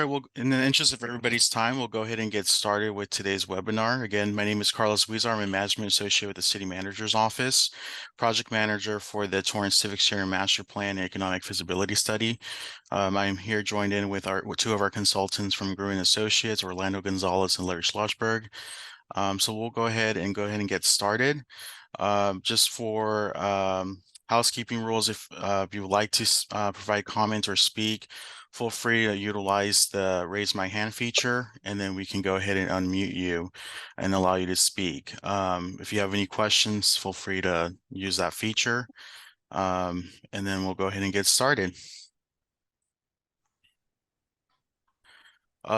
All right, well, in the interest of everybody's time, we'll go ahead and get started with today's webinar. Again, my name is Carlos Huizar. I'm a management associate with the City Manager's Office, project manager for the Torrance Civic Center Master Plan and Economic Feasibility Study. I'm here joined in with two of our consultants from Gruen Associates, Orlando Gonzalez and Larry Schlossberg. So we'll go ahead and get started. Just for housekeeping rules, if you would like to provide comments or speak, feel free to utilize the raise my hand feature, and then we can go ahead and unmute you and allow you to speak. If you have any questions, feel free to use that feature, and then we'll go ahead and get started.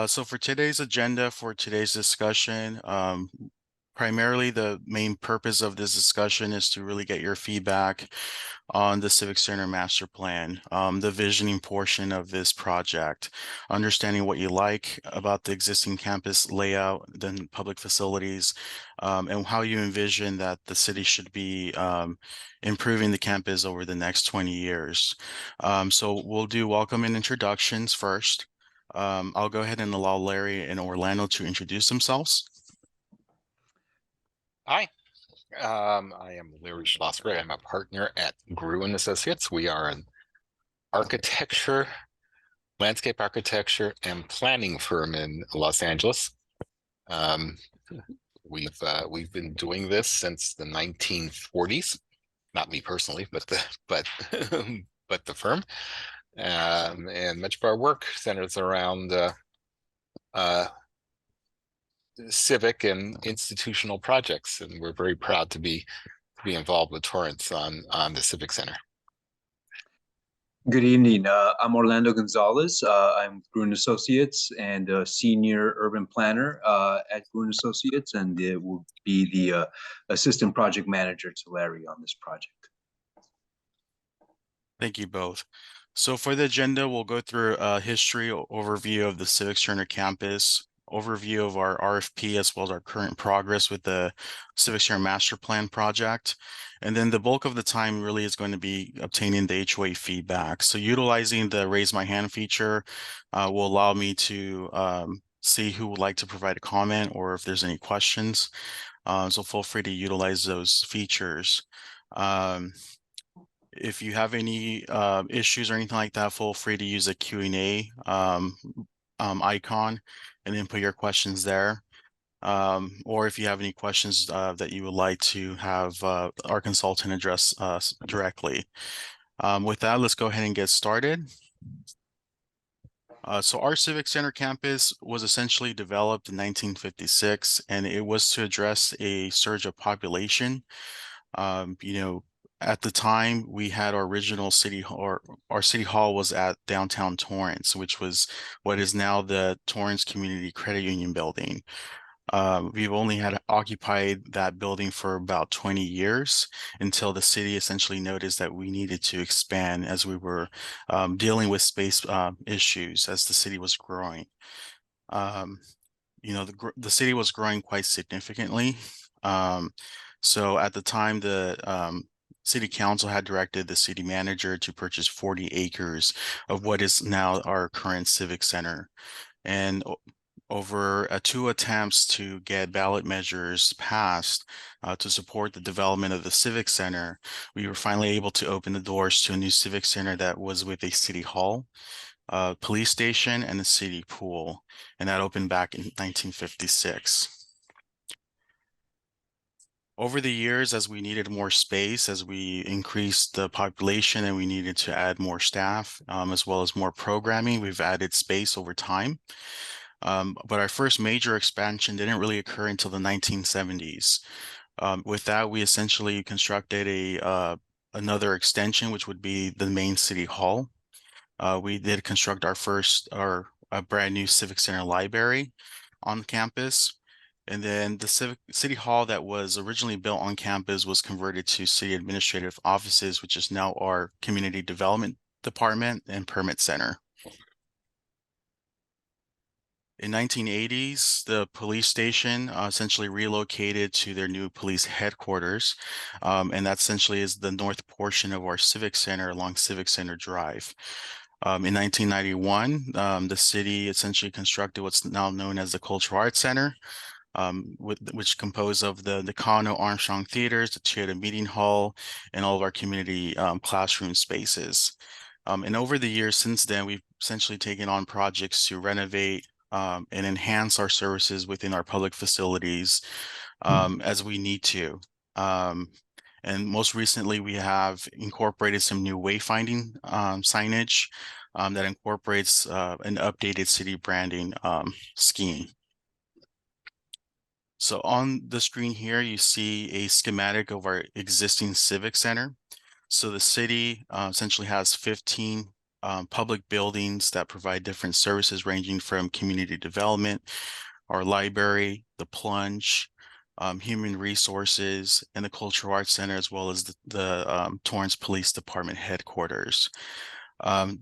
So for today's agenda, for today's discussion, primarily the main purpose of this discussion is to really get your feedback on the Civic Center Master Plan, the visioning portion of this project, understanding what you like about the existing campus layout, then public facilities, and how you envision that the city should be improving the campus over the next 20 years. So we'll do welcome and introductions first. I'll go ahead and allow Larry and Orlando to introduce themselves. Hi, I am Larry Schlossberg. I'm a partner at Gruen Associates. We are an architecture, landscape architecture, and planning firm in Los Angeles. We've been doing this since the 1940s. Not me personally, but the firm. And much of our work centers around civic and institutional projects, and we're very proud to be involved with Torrance on the Civic Center. Good evening. I'm Orlando Gonzalez. I'm with Gruen Associates and a senior urban planner at Gruen Associates, and it will be the assistant project manager to Larry on this project. Thank you both. So for the agenda, we'll go through a history overview of the Civic Center campus, overview of our RFP, as well as our current progress with the Civic Center Master Plan project. And then the bulk of the time really is going to be obtaining the HOA feedback. So utilizing the raise my hand feature will allow me to see who would like to provide a comment or if there's any questions. So feel free to utilize those features. If you have any issues or anything like that, feel free to use the Q&A icon and then put your questions there. Or if you have any questions that you would like to have our consultant address directly. With that, let's go ahead and get started. So our Civic Center campus was essentially developed in 1956, and it was to address a surge of population. At the time, we had our original city hall, or our city hall was at downtown Torrance, which was what is now the Torrance Community Credit Union building. We've only had occupied that building for about 20 years until the city essentially noticed that we needed to expand as we were dealing with space issues as the city was growing. The city was growing quite significantly. So at the time, the City Council had directed the city manager to purchase 40 acres of what is now our current Civic Center. And over two attempts to get ballot measures passed to support the development of the Civic Center, we were finally able to open the doors to a new Civic Center that was with a city hall, police station, and a city pool. And that opened back in 1956. Over the years, as we needed more space, as we increased the population and we needed to add more staff, as well as more programming, we've added space over time. But our first major expansion didn't really occur until the 1970s. With that, we essentially constructed another extension, which would be the main city hall. We did construct a brand new Civic Center library on campus. And then the city hall that was originally built on campus was converted to city administrative offices, which is now our community development department and permit center. In 1980s, the police station essentially relocated to their new police headquarters, and that essentially is the north portion of our Civic Center along Civic Center Drive. In 1991, the city essentially constructed what's now known as the Cultural Arts Center, which composed of the Kano Armstrong Theaters, the Toyota Meeting Hall, and all of our community classroom spaces. And over the years since then, we've essentially taken on projects to renovate and enhance our services within our public facilities as we need to. And most recently, we have incorporated some new wayfinding signage that incorporates an updated city branding scheme. So on the screen here, you see a schematic of our existing Civic Center. So the city essentially has 15 public buildings that provide different services ranging from community development, our library, the plunge, human resources, and the Cultural Arts Center, as well as the Torrance Police Department headquarters.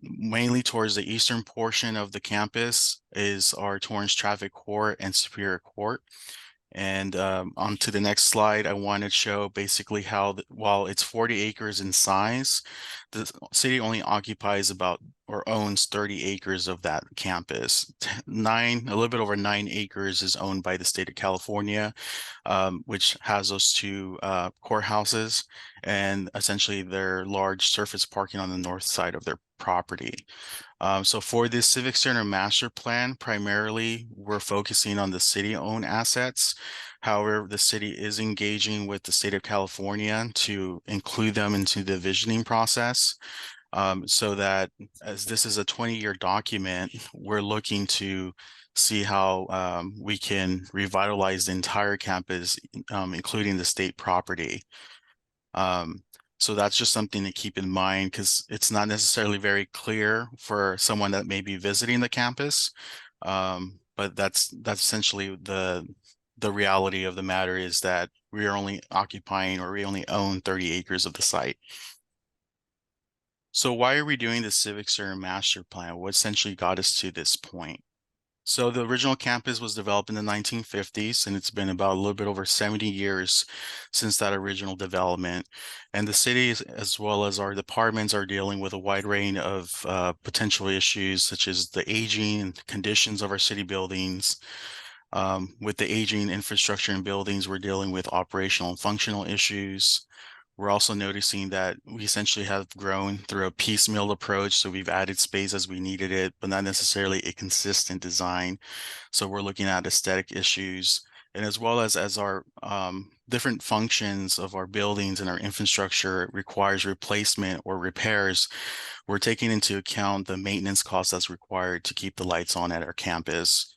Mainly towards the eastern portion of the campus is our Torrance Traffic Court and Superior Court. And on to the next slide, I want to show basically how, while it's 40 acres in size, the city only occupies about or owns 30 acres of that campus. A little bit over 9 acres is owned by the state of California, which has those two courthouses and essentially their large surface parking on the north side of their property. So for this Civic Center master plan, primarily we're focusing on the city-owned assets. However, the city is engaging with the state of California to include them into the visioning process. So that as this is a 20-year document, we're looking to see how we can revitalize the entire campus, including the state property. So that's just something to keep in mind because it's not necessarily very clear for someone that may be visiting the campus. But that's essentially the reality of the matter is that we are only occupying or we only own 30 acres of the site. So why are we doing the Civic Center master plan? What essentially got us to this point? So the original campus was developed in the 1950s, and it's been about a little bit over 70 years since that original development. And the city, as well as our departments, are dealing with a wide range of potential issues, such as the aging and conditions of our city buildings. With the aging infrastructure and buildings, we're dealing with operational and functional issues. We're also noticing that we essentially have grown through a piecemeal approach. So we've added space as we needed it, but not necessarily a consistent design. So we're looking at aesthetic issues, and as well as our different functions of our buildings and our infrastructure requires replacement or repairs. We're taking into account the maintenance costs that's required to keep the lights on at our campus.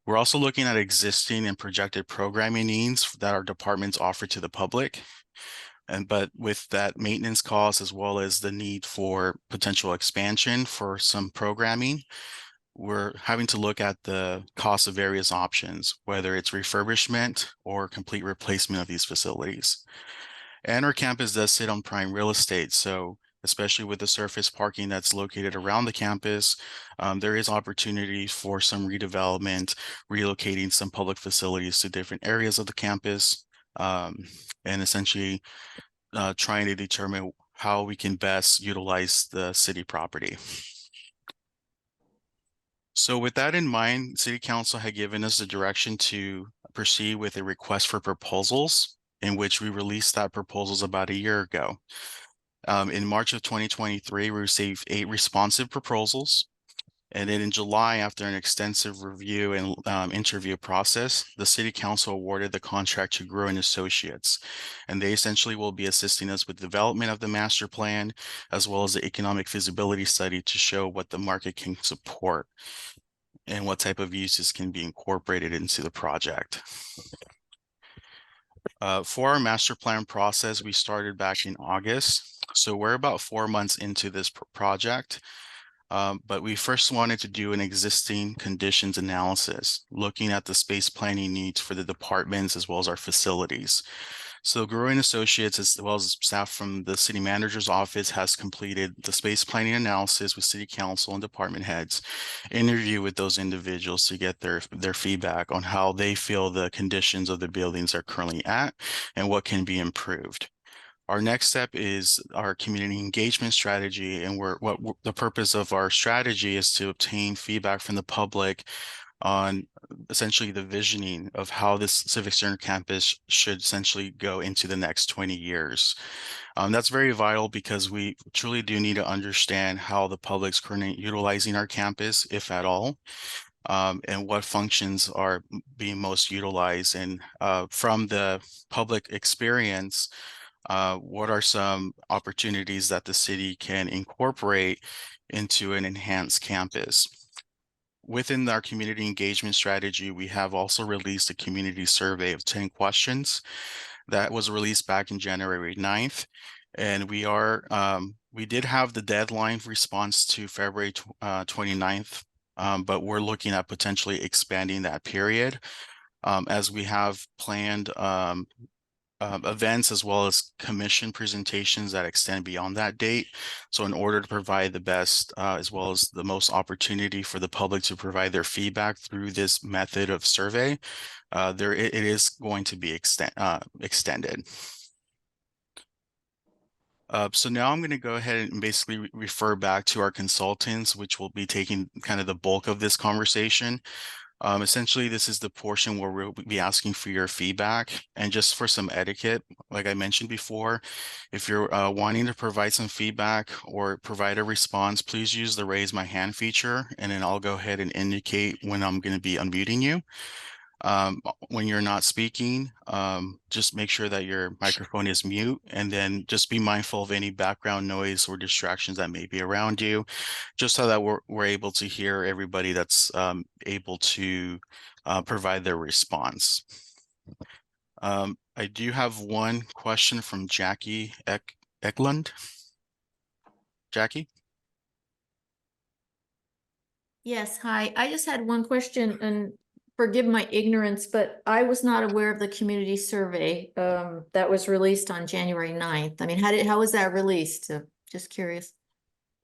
We're also looking at existing and projected programming needs that our departments offer to the public. But with that maintenance cost, as well as the need for potential expansion for some programming, we're having to look at the cost of various options, whether it's refurbishment or complete replacement of these facilities. And our campus does sit on prime real estate. So especially with the surface parking that's located around the campus, there is opportunity for some redevelopment, relocating some public facilities to different areas of the campus, and essentially trying to determine how we can best utilize the city property. So with that in mind, City Council had given us the direction to proceed with a request for proposals, in which we released that proposals about a year ago. In March of 2023, we received 8 responsive proposals. And then in July, after an extensive review and interview process, the City Council awarded the contract to Gruen Associates. And they essentially will be assisting us with development of the master plan, as well as the economic feasibility study to show what the market can support and what type of uses can be incorporated into the project. For our master plan process, we started back in August. So we're about 4 months into this project. But we first wanted to do an existing conditions analysis, looking at the space planning needs for the departments as well as our facilities. So Gruen Associates, as well as staff from the city manager's office, has completed the space planning analysis with city council and department heads, interview with those individuals to get their feedback on how they feel the conditions of the buildings are currently at and what can be improved. Our next step is our community engagement strategy, and the purpose of our strategy is to obtain feedback from the public on essentially the visioning of how this Civic Center campus should essentially go into the next 20 years. That's very vital because we truly do need to understand how the public's currently utilizing our campus, if at all, and what functions are being most utilized. And from the public experience, what are some opportunities that the city can incorporate into an enhanced campus? Within our community engagement strategy, we have also released a community survey of 10 questions that was released back in January 9th. And we did have the deadline response to February 29th, but we're looking at potentially expanding that period as we have planned events as well as commission presentations that extend beyond that date. So in order to provide the best as well as the most opportunity for the public to provide their feedback through this method of survey, it is going to be extended. So now I'm going to go ahead and basically refer back to our consultants, which will be taking kind of the bulk of this conversation. Essentially, this is the portion where we'll be asking for your feedback. And just for some etiquette, like I mentioned before, if you're wanting to provide some feedback or provide a response, please use the raise my hand feature, and then I'll go ahead and indicate when I'm going to be unmuting you. When you're not speaking, just make sure that your microphone is mute, and then just be mindful of any background noise or distractions that may be around you, just so that we're able to hear everybody that's able to provide their response. I do have one question from Jackie Eklund. Jackie? Yes, hi. I just had one question, and forgive my ignorance, but I was not aware of the community survey that was released on January 9th. I mean, how was that released? Just curious.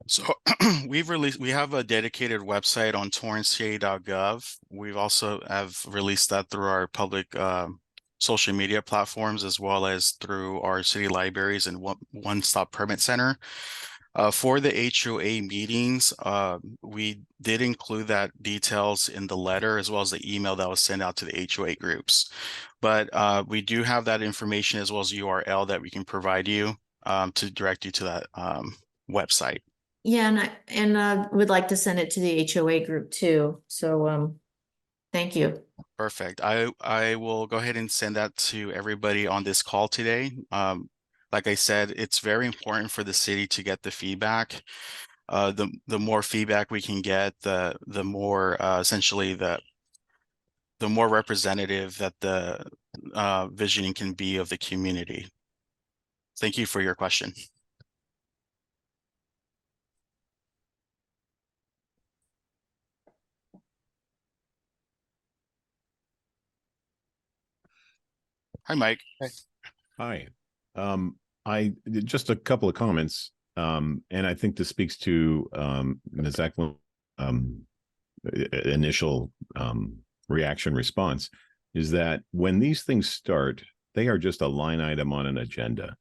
So we have a dedicated website on torranceca.gov. We've also have released that through our public social media platforms, as well as through our city libraries and one-stop permit center. For the HOA meetings, we did include that details in the letter as well as the email that was sent out to the HOA groups. But we do have that information as well as URL that we can provide you to direct you to that website. Yeah, and would like to send it to the HOA group too. So thank you. Perfect. I will go ahead and send that to everybody on this call today. Like I said, it's very important for the city to get the feedback. The more feedback we can get, the more essentially the more representative that the visioning can be of the community. Thank you for your question. Hi, Mike. Hi. I just a couple of comments, and I think this speaks to Ms. Eklund's initial reaction response, is that when these things start, they are just a line item on an agenda,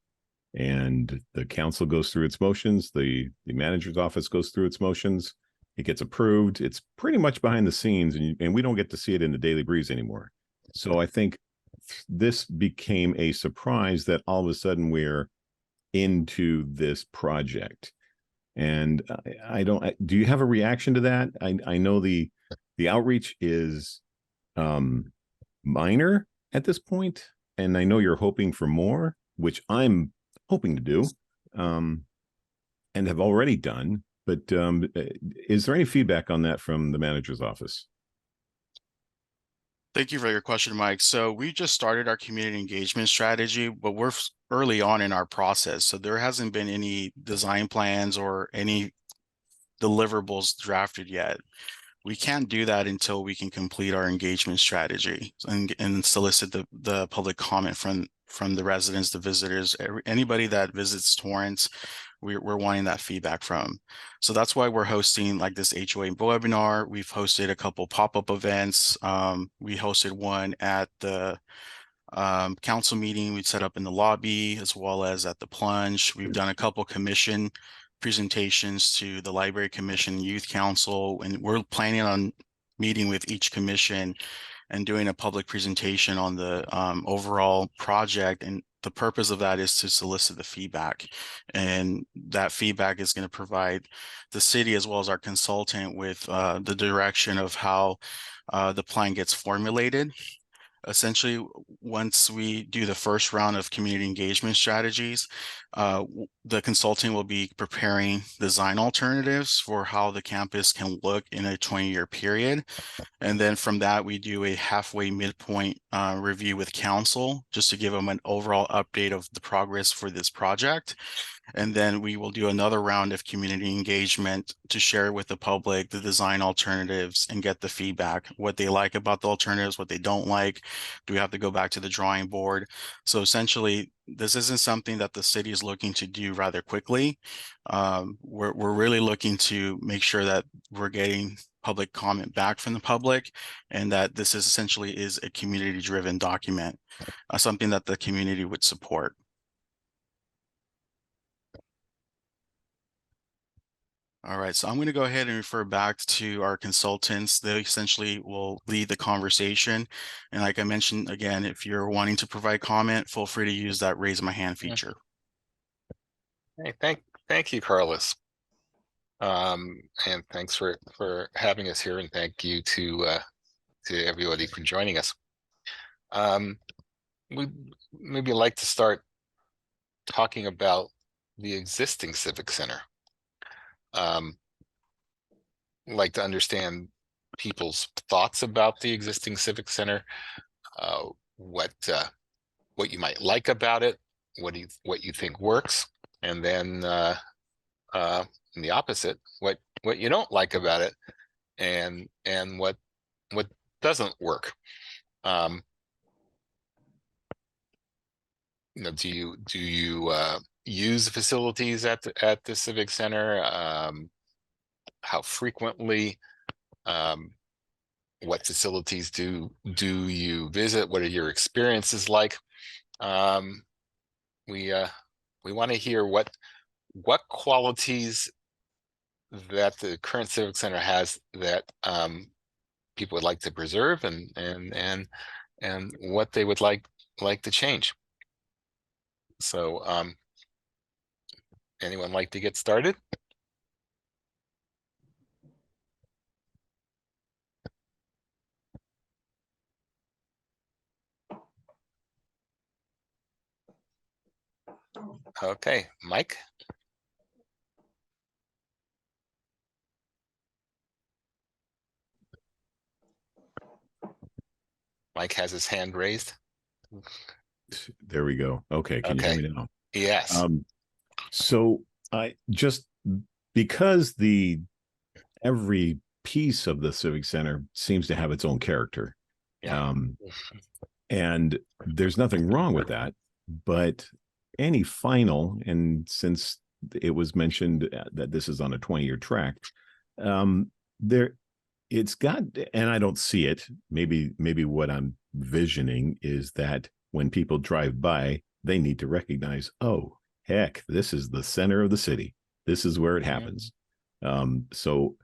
and the council goes through its motions, the manager's office goes through its motions, it gets approved. It's pretty much behind the scenes, and we don't get to see it in the daily breeze anymore. So I think this became a surprise that all of a sudden we're into this project. And I don't, do you have a reaction to that? I know the outreach is minor at this point, and I know you're hoping for more, which I'm hoping to do and have already done. But is there any feedback on that from the manager's office? Thank you for your question, Mike. So we just started our community engagement strategy, but we're early on in our process. So there hasn't been any design plans or any deliverables drafted yet. We can't do that until we can complete our engagement strategy and solicit the public comment from the residents, the visitors, anybody that visits Torrance. We're wanting that feedback from. So that's why we're hosting like this HOA webinar. We've hosted a couple pop-up events. We hosted one at the council meeting we set up in the lobby as well as at the plunge. We've done a couple commission presentations to the Library Commission, Youth Council, and we're planning on meeting with each commission and doing a public presentation on the overall project. And the purpose of that is to solicit the feedback. And that feedback is going to provide the city as well as our consultant with the direction of how the plan gets formulated. Essentially, once we do the first round of community engagement strategies, the consultant will be preparing design alternatives for how the campus can look in a 20-year period. And then from that, we do a halfway midpoint review with council just to give them an overall update of the progress for this project. And then we will do another round of community engagement to share with the public the design alternatives and get the feedback, what they like about the alternatives, what they don't like. Do we have to go back to the drawing board? So essentially, this isn't something that the city is looking to do rather quickly. We're really looking to make sure that we're getting public comment back from the public, and that this is essentially is a community-driven document, something that the community would support. All right, so I'm going to go ahead and refer back to our consultants. They essentially will lead the conversation. And like I mentioned, again, if you're wanting to provide comment, feel free to use that raise my hand feature. Hey, thank you, Carlos. And thanks for having us here, and thank you to everybody for joining us. We maybe like to start talking about the existing Civic Center. Like to understand people's thoughts about the existing Civic Center, what you might like about it, what you think works, and then in the opposite, what you don't like about it, and what doesn't work. You know, do you use the facilities at the Civic Center? How frequently? What facilities do you visit? What are your experiences like? We want to hear what qualities that the current Civic Center has that people would like to preserve, and what they would like to change. So anyone like to get started? Okay, Mike. Mike has his hand raised. There we go. Okay, can you hear me now? Yes. So I just, because every piece of the Civic Center seems to have its own character. Yeah. And there's nothing wrong with that, but any final, and since it was mentioned that this is on a 20-year track, it's got, and I don't see it, maybe what I'm visioning is that when people drive by, they need to recognize, oh, heck, this is the center of the city. This is where it happens. So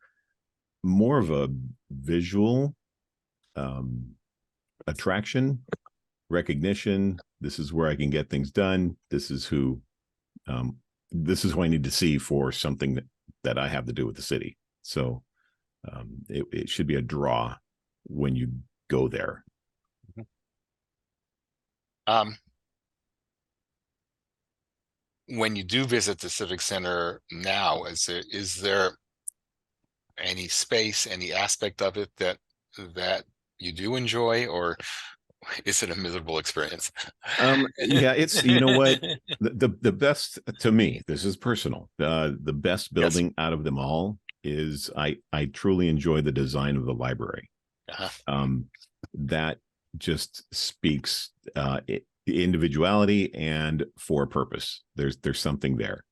more of a visual attraction, recognition. This is where I can get things done. This is who I need to see for something that I have to do with the city. So it should be a draw when you go there. When you do visit the Civic Center now, is there any space, any aspect of it that you do enjoy, or is it a miserable experience? Yeah, it's, you know what, the best, to me, this is personal, the best building out of them all is I truly enjoy the design of the library. That just speaks individuality and for purpose. There's something there.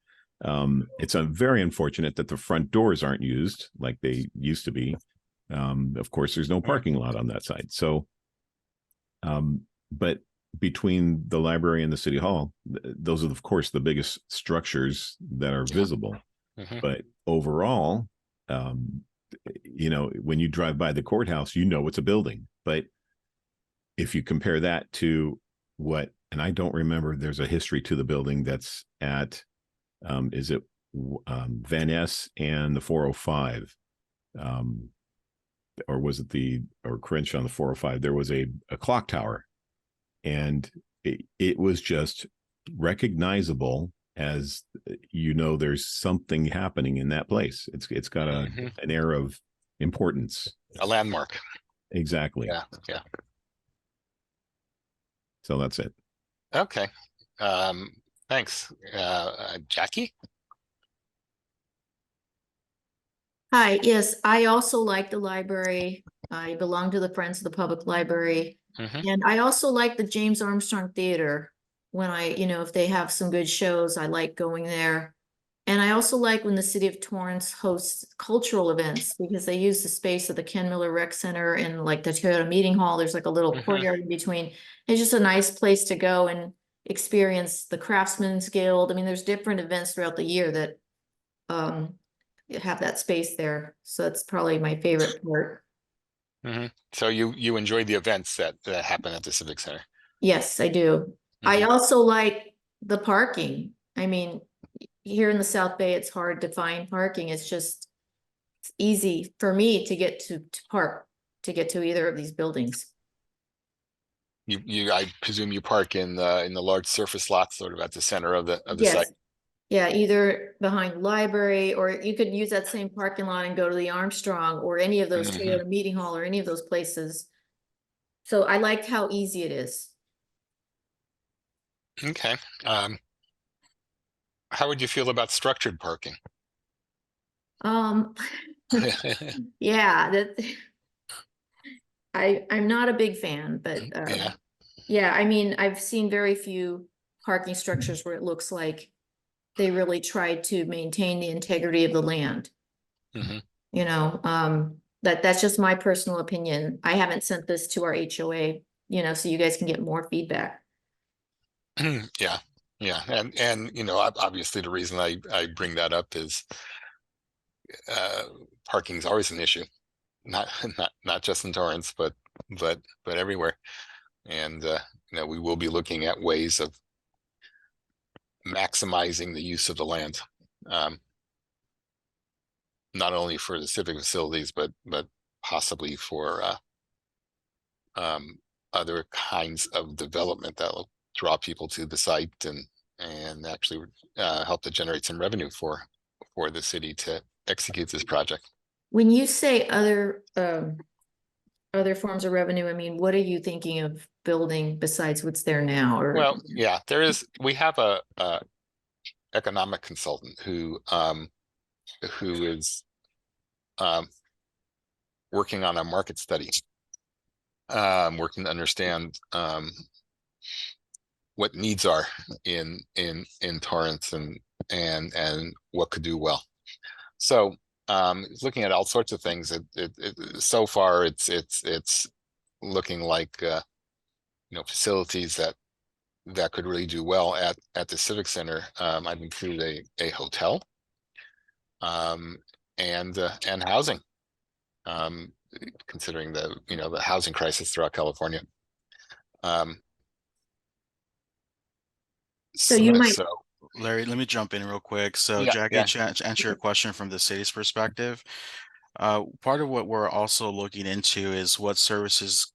It's very unfortunate that the front doors aren't used like they used to be. Of course, there's no parking lot on that side. So, but between the library and the city hall, those are of course the biggest structures that are visible. Mhm. But overall, when you drive by the courthouse, it's a building. But if you compare that to and I don't remember, there's a history to the building that's at, is it Van Ness and the 405? Or was it or Crenshaw on the 405? There was a clock tower, and it was just recognizable as, there's something happening in that place. It's got an air of importance. A landmark. Exactly. Yeah. Yeah. So that's it. Okay. Thanks. Jackie? Hi, yes, I also like the library. I belong to the Friends of the Public Library. Mhm. And I also like the James Armstrong Theater. When if they have some good shows, I like going there. And I also like when the city of Torrance hosts cultural events because they use the space of the Ken Miller Rec Center and like the Toyota Meeting Hall. There's like a little Mhm. courtyard in between. It's just a nice place to go and experience the Craftsman's Guild. I mean, there's different events throughout the year that have that space there. So that's probably my favorite part. Mhm. So you enjoy the events that happen at the Civic Center. Yes, I do. I Mhm. also like the parking. I mean, here in the South Bay, it's hard to find parking. It's easy for me to get to park, to get to either of these buildings. I presume you park in the large surface lots sort of at the center of the Yes. site. Yeah, either behind the library, or you could use that same parking lot and go to the Armstrong or any of those Mhm. Toyota Meeting Hall or any of those places. So I like how easy it is. Okay. How would you feel about structured parking? Um, yeah, I'm not a big fan, but Yeah. yeah, I mean, I've seen very few parking structures where it looks like they really tried to maintain the integrity of the land. Mhm. That's just my personal opinion. I haven't sent this to our HOA, so you guys can get more feedback. Yeah. Yeah. And obviously the reason I bring that up is parking is always an issue. Not not just in Torrance, but everywhere. And we will be looking at ways of maximizing the use of the land. Not only for the civic facilities, but possibly for other kinds of development that will draw people to the site and actually help to generate some revenue for the city to execute this project. When you say other forms of revenue, I mean, what are you thinking of building besides what's there now? Or Well, yeah, we have a economic consultant who is working on a market study, working to understand what needs are in Torrance and what could do well. So looking at all sorts of things. So far it's looking like facilities that could really do well at the Civic Center. I'd include a hotel and housing, considering the housing crisis throughout California. So you might. Larry, let me jump in real quick. So Yeah, Jackie, yeah. to answer your question from the city's perspective, part of what we're also looking into is what services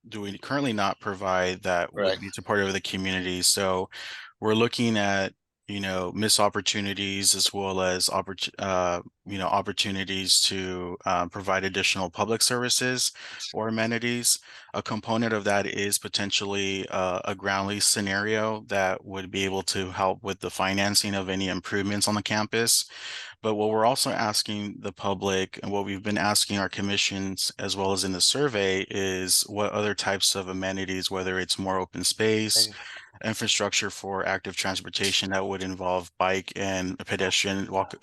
do we currently not provide that would Right. be supportive of the community. So we're looking at, missed opportunities as well as opportunities to provide additional public services or amenities. A component of that is potentially a ground lease scenario that would be able to help with the financing of any improvements on the campus. But what we're also asking the public and what we've been asking our commissions as well as in the survey is what other types of amenities, whether it's more open space, infrastructure for active transportation that would involve bike and pedestrian walk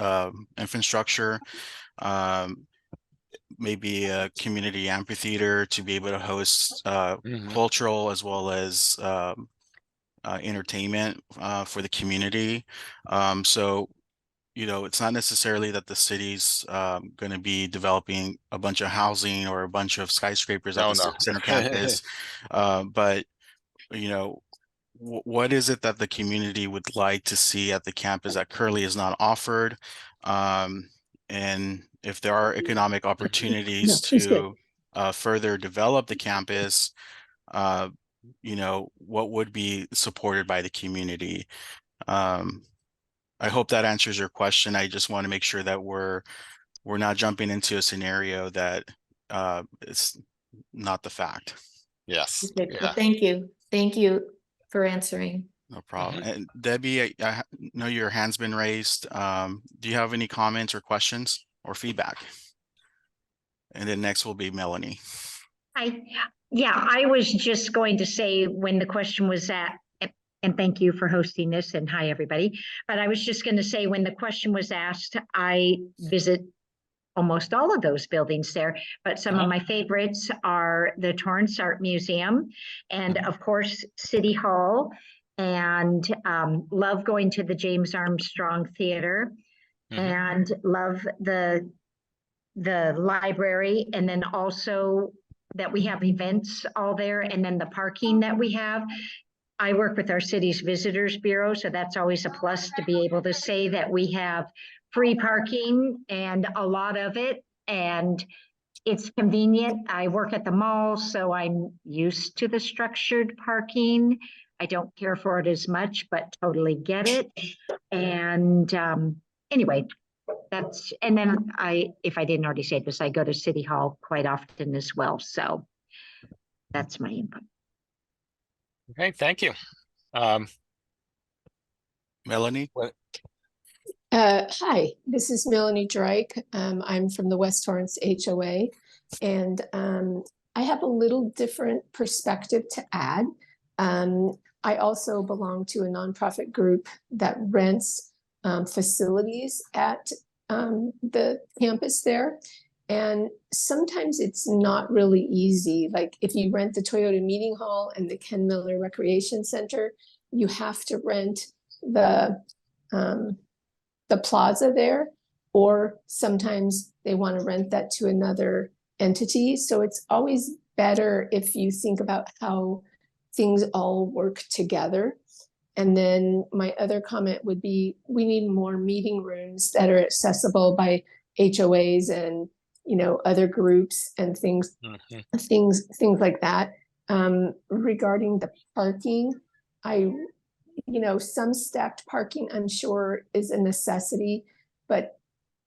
infrastructure, maybe a community amphitheater to be able to host Mhm. cultural as well as entertainment for the community. So, it's not necessarily that the city's going to be developing a bunch of housing or a bunch of skyscrapers at No, the no. Civic Center campus. But, what is it that the community would like to see at the campus that currently is not offered? And if there are economic opportunities to further develop the campus, what would be supported by the community? I hope that answers your question. I just want to make sure that we're not jumping into a scenario that is not the fact. Yes. Okay, Yeah. well, thank you. Thank you for answering. No problem. And Debbie, I know your hand's been raised. Do you have any comments or questions or feedback? And then next will be Melanie. I was just going to say when the question was and thank you for hosting this and hi everybody. But I was just going to say when the question was asked, I visit almost all of those buildings there, but some of my favorites are the Torrance Art Museum and of course City Hall, and love going to the James Armstrong Theater and love the library, and then also that we have events all there, and then the parking that we have. I work with our city's visitors bureau, so that's always a plus to be able to say that we have free parking and a lot of it, and it's convenient. I work at the mall, so I'm used to the structured parking. I don't care for it as much, but totally get it. And anyway, and then if I didn't already say this, I go to City Hall quite often as well. So that's my input. Okay, thank you. Melanie? Hi, this is Melanie Drake. I'm from the West Torrance HOA, and I have a little different perspective to add. I also belong to a nonprofit group that rents facilities at the campus there. And sometimes it's not really easy. Like if you rent the Toyota Meeting Hall and the Ken Miller Recreation Center, you have to rent the plaza there, or sometimes they want to rent that to another entity. So it's always better if you think about how things all work together. And then my other comment would be, we need more meeting rooms that are accessible by HOAs and, other groups and things like that. Regarding the parking, some stacked parking, I'm sure, is a necessity, but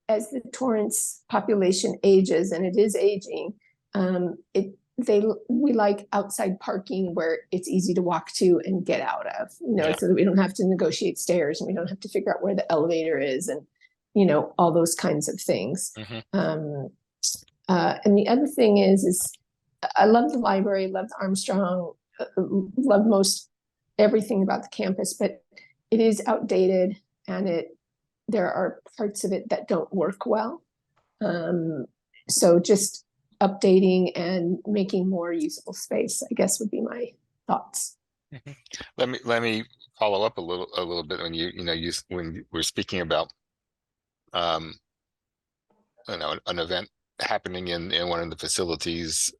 as the Torrance population ages, and it is aging, we like outside parking where it's easy to walk to and get out of, so that we don't have to negotiate stairs and we don't have to figure out where the elevator is and, all those kinds of things. And the other thing is I love the library, love the Armstrong, love most everything about the campus, but it is outdated and there are parts of it that don't work well. So just updating and making more usable space, I guess, would be my thoughts. Let me follow up a little bit when when we're speaking about an event happening in one of the facilities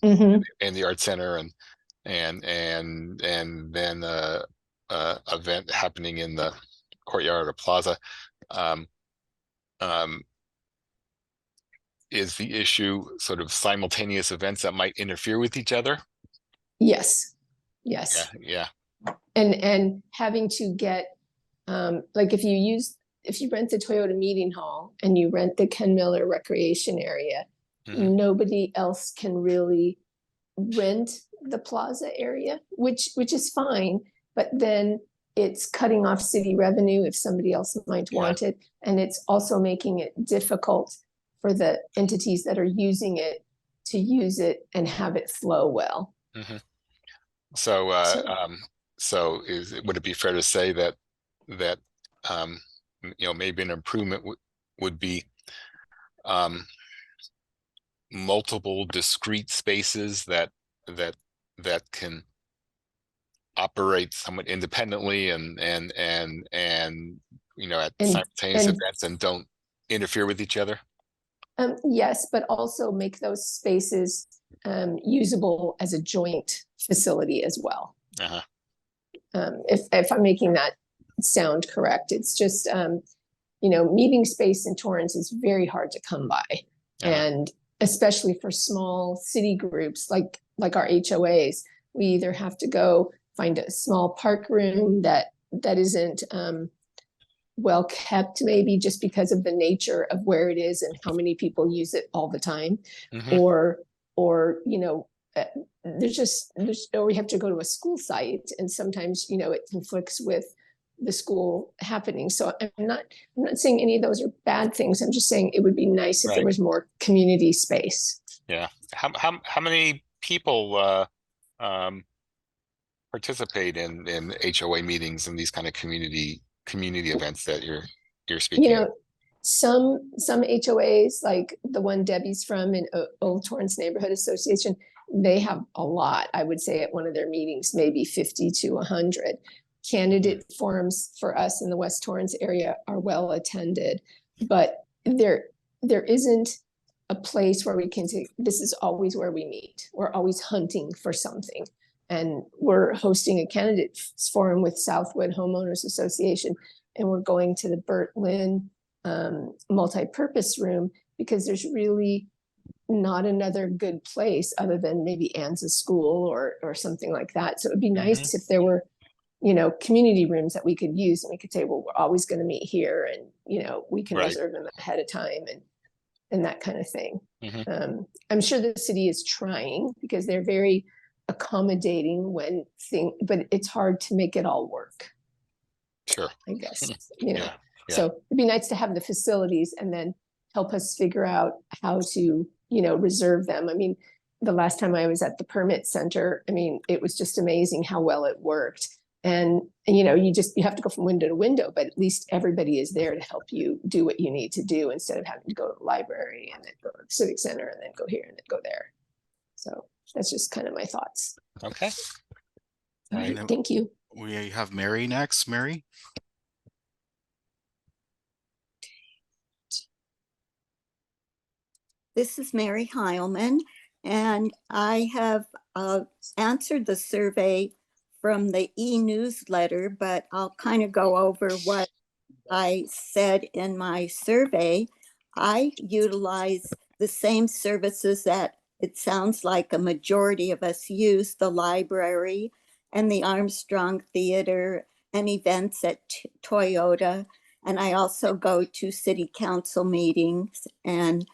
in the art center and then event happening in the courtyard or plaza. Is the issue sort of simultaneous events that might interfere with each other? Yes. Yeah. And having to get like if you rent the Toyota Meeting Hall and you rent the Ken Miller Recreation Area, nobody else can really rent the plaza area, which is fine, but then it's cutting off city revenue if somebody else might want it, and it's also making it difficult for the entities that are using it to use it and have it flow well. So would it be fair to say that maybe an improvement would be multiple discrete spaces that can operate somewhat independently and at And- simultaneous and- events and don't interfere with each other? Yes, but also make those spaces usable as a joint facility as well. Uh-huh. If I'm making that sound correct, it's just, meeting space in Torrance is very hard to come by. Uh-huh. And especially for small city groups like our HOAs, we either have to go find a small park room that isn't well kept, maybe just because of the nature of where it is and how many people use it all the time, Mhm. or or we have to go to a school site, and sometimes it conflicts with the school happening. So I'm not saying any of those are bad things. I'm just saying it would be nice if there Right. was more community space. Yeah. How many people participate in HOA meetings and these kind of community events that you're speaking of? Some HOAs, like the one Debbie's from in Old Torrance Neighborhood Association, they have a lot. I would say at one of their meetings, maybe 50 to 100. Candidate forums for us in the West Torrance area are well attended, but there isn't a place where we can say, this is always where we meet. We're always hunting for something. And we're hosting a candidate forum with Southwood Homeowners Association, and we're going to the Burt Lynn multi-purpose room because there's really not another good place other than maybe Anza's school or something like that. So it'd be nice if there were, community rooms that we could use, and we could say, well, we're always going to meet here, and we can Right. reserve them ahead of time and that kind of thing. Mhm. I'm sure the city is trying because they're very accommodating but it's hard to make it all work, Sure. I guess. Yeah. So it'd be nice to have the facilities and then help us figure out how to, reserve them. I mean, the last time I was at the permit center, it was just amazing how well it worked. And, you have to go from window to window, but at least everybody is there to help you do what you need to do instead of having to go to the library and then go to the Civic Center and then go here and then go there. So that's just kind of my thoughts. Okay. All And right, then thank you. we have Mary next. Mary? This is Mary Heilman, and I have answered the survey from the e-newsletter, but I'll kind of go over what I said in my survey. I utilize the same services that it sounds like a majority of us use: the library and the Armstrong Theater and events at Toyota. And I also go to city council meetings, and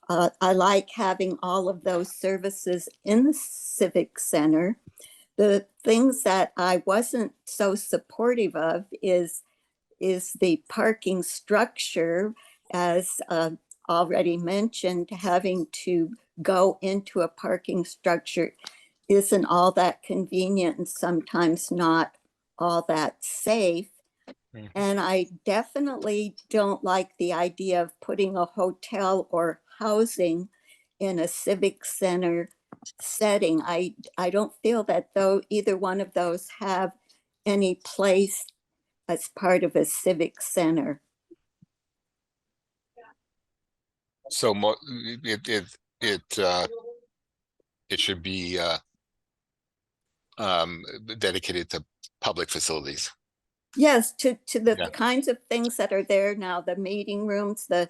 I like having all of those services in the Civic Center. The things that I wasn't so supportive of is the parking structure, as already mentioned. Having to go into a parking structure isn't all that convenient and sometimes not all that safe. Mhm. And I definitely don't like the idea of putting a hotel or housing in a civic center setting. I don't feel that either one of those have any place as part of a civic center. So it should be dedicated to public facilities. Yes, to the Yeah. kinds of things that are there now, the meeting rooms, the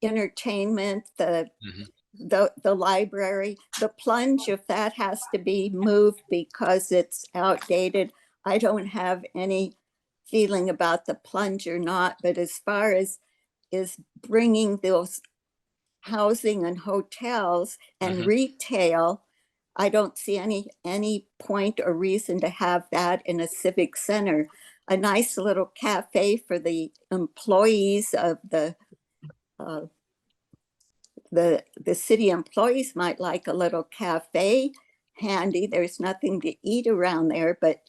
entertainment, Mhm. the library, the plunge, if that has to be moved because it's outdated. I don't have any feeling about the plunge or not, but as far as is bringing those housing and hotels and Mhm. retail, I don't see any point or reason to have that in a civic center. A nice little cafe for the employees of the city employees might like a little cafe handy. There's nothing to eat around there, but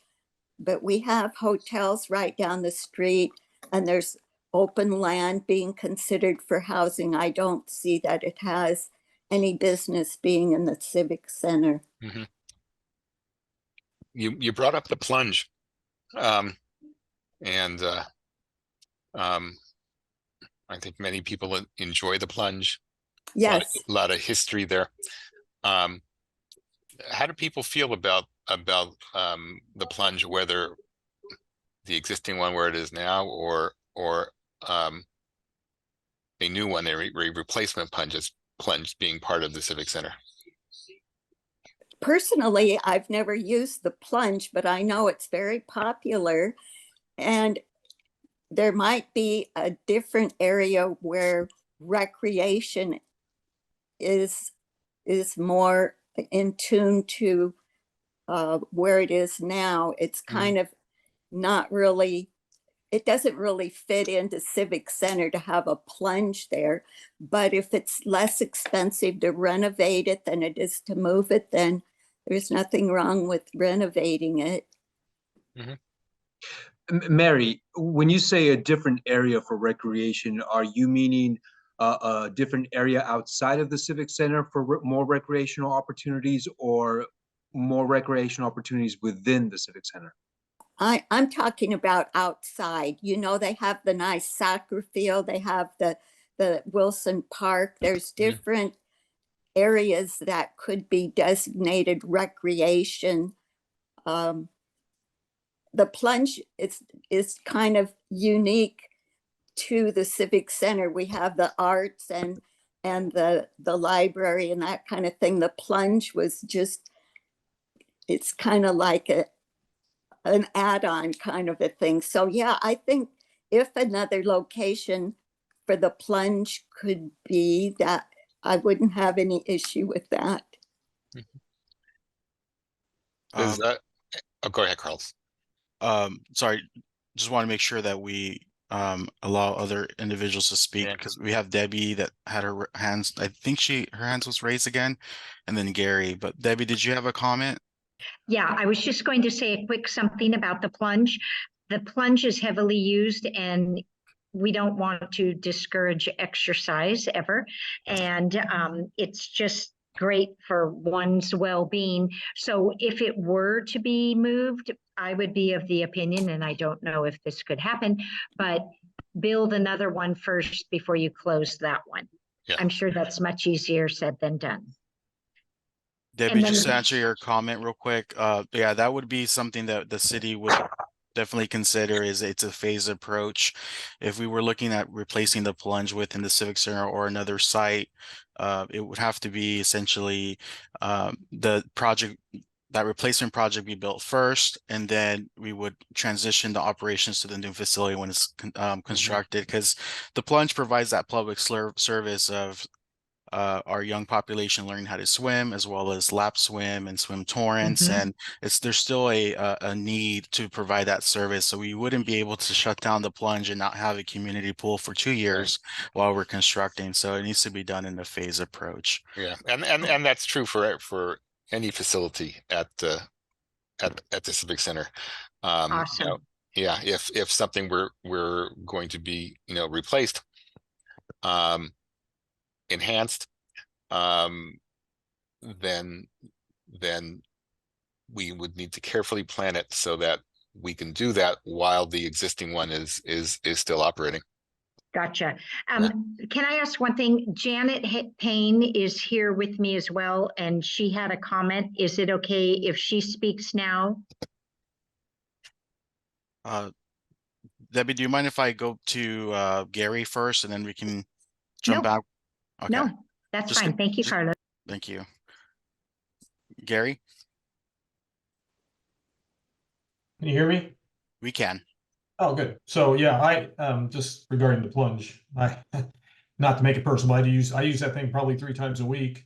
we have hotels right down the street, and there's open land being considered for housing, I don't see that it has any business being in the Civic Center. Mhm. You brought up the plunge, and I think many people enjoy the plunge. Yes. A lot of history there. How do people feel about the plunge, whether the existing one where it is now, or a new one, a replacement plunge being part of the Civic Center? Personally, I've never used the plunge, but I know it's very popular, and there might be a different area where recreation is more in tune to where it is now. It's kind of not really, it doesn't really fit into Civic Center to have a plunge there. But if it's less expensive to renovate it than it is to move it, then there's nothing wrong with renovating it. Mary, when you say a different area for recreation, are you meaning a different area outside of the Civic Center for more recreational opportunities, or more recreational opportunities within the Civic Center? I'm talking about outside. You know, they have the nice soccer field, they have the Wilson Park. There's different areas that could be designated recreation. The plunge is kind of unique to the Civic Center. We have the arts and the library and that kind of thing. The plunge was just, it's kind of like an add-on kind of a thing. So yeah, I think if another location for the plunge could be that, I wouldn't have any issue with that. Is that? Oh, go ahead, Carlos. Sorry, just want to make sure that we allow other individuals to speak, because we have Debbie that had her hands, I think her hands was raised again, and then Gary. But Debbie, did you have a comment? Yeah, I was just going to say a quick something about the plunge. The plunge is heavily used, and we don't want to discourage exercise ever. And it's just great for one's well-being. So if it were to be moved, I would be of the opinion, and I don't know if this could happen, but build another one first before you close that one. Yeah. I'm sure that's much easier said than done. Debbie, just to answer your comment real quick, yeah, that would be something that the city would definitely consider. Is it's a phased approach. If we were looking at replacing the plunge within the Civic Center or another site, it would have to be essentially the project, that replacement project be built first, and then we would transition the operations to the new facility when it's constructed, because the plunge provides that public service of our young population learning how to swim, as well as lap swim and swim torrents. And there's still a need to provide that service. So we wouldn't be able to shut down the plunge and not have a community pool for 2 years while we're constructing. So it needs to be done in a phase approach. Yeah, and that's true for any facility at the Civic Center. Awesome. You know, yeah, if something we're going to be replaced, enhanced, then we would need to carefully plan it so that we can do that while the existing one is still operating. Gotcha. Can I ask one thing? Janet Payne is here with me as well, and she had a comment. Is it okay if she speaks now? Debbie, do you mind if I go to Gary first, and then we can jump out? Okay. No, that's fine. Thank you, Carlos. Thank you. Gary? Can you hear me? We can. Oh, good. So yeah, I just regarding the plunge, not to make it personal, I use that thing probably 3 times a week.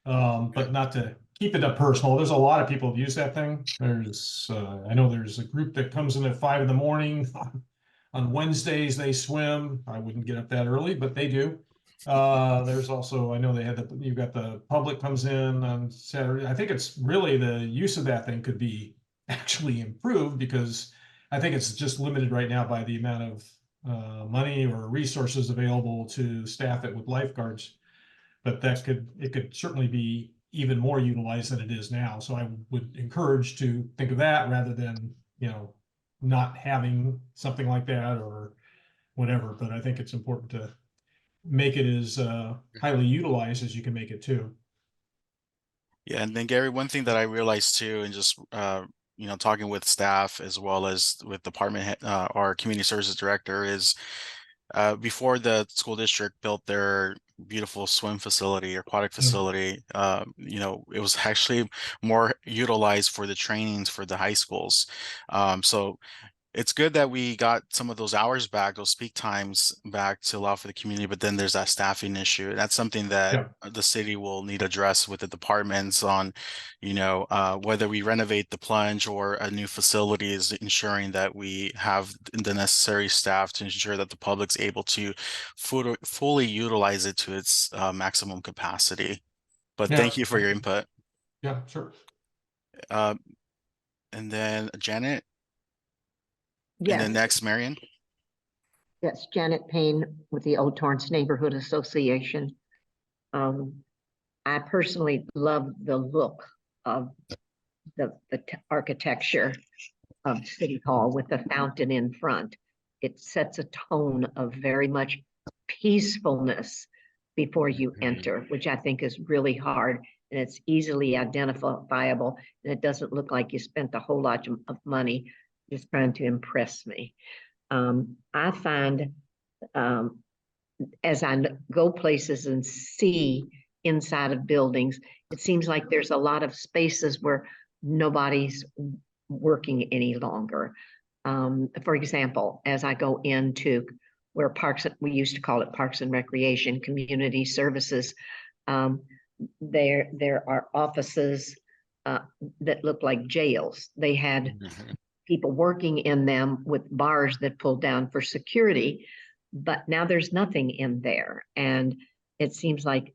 But not to keep it up personal. There's a lot of people that use that thing. There's I know there's a group that comes in at 5 in the morning. On Wednesdays they swim. I wouldn't get up that early, but they do. There's also, I know they had you've got the public comes in on Saturday. I think it's really the use of that thing could be actually improved, because I think it's just limited right now by the amount of money or resources available to staff it with lifeguards. But it could certainly be even more utilized than it is now. So I would encourage to think of that rather than, not having something like that or whatever. But I think it's important to make it as highly utilized as you can make it too. Yeah, and then Gary, one thing that I realized too, and just talking with staff as well as with department head, our community services director is before the school district built their beautiful swim facility or aquatic facility, it was actually more utilized for the trainings for the high schools. So it's good that we got some of those hours back, those peak times back to allow for the community, but then there's that staffing issue. That's something that the city will need to address with the departments on, whether we renovate the plunge or a new facility, is ensuring that we have the necessary staff to ensure that the public's able to fully utilize it to its maximum capacity. But thank you for your input. Yeah, sure. And then Janet. Yes. And then next, Marion. Yes, Janet Payne with the Old Torrance Neighborhood Association. I personally love the look of the architecture of City Hall with the fountain in front. It sets a tone of very much peacefulness before you enter, which I think is really hard, and it's easily identifiable, and it doesn't look like you spent a whole lot of money just trying to impress me. I find as I go places and see inside of buildings, it seems like there's a lot of spaces where nobody's working any longer. For example, as I go into where we used to call it Parks and Recreation, Community Services, there are offices that look like jails. They had people working in them with bars that pulled down for security, but now there's nothing in there. And it seems like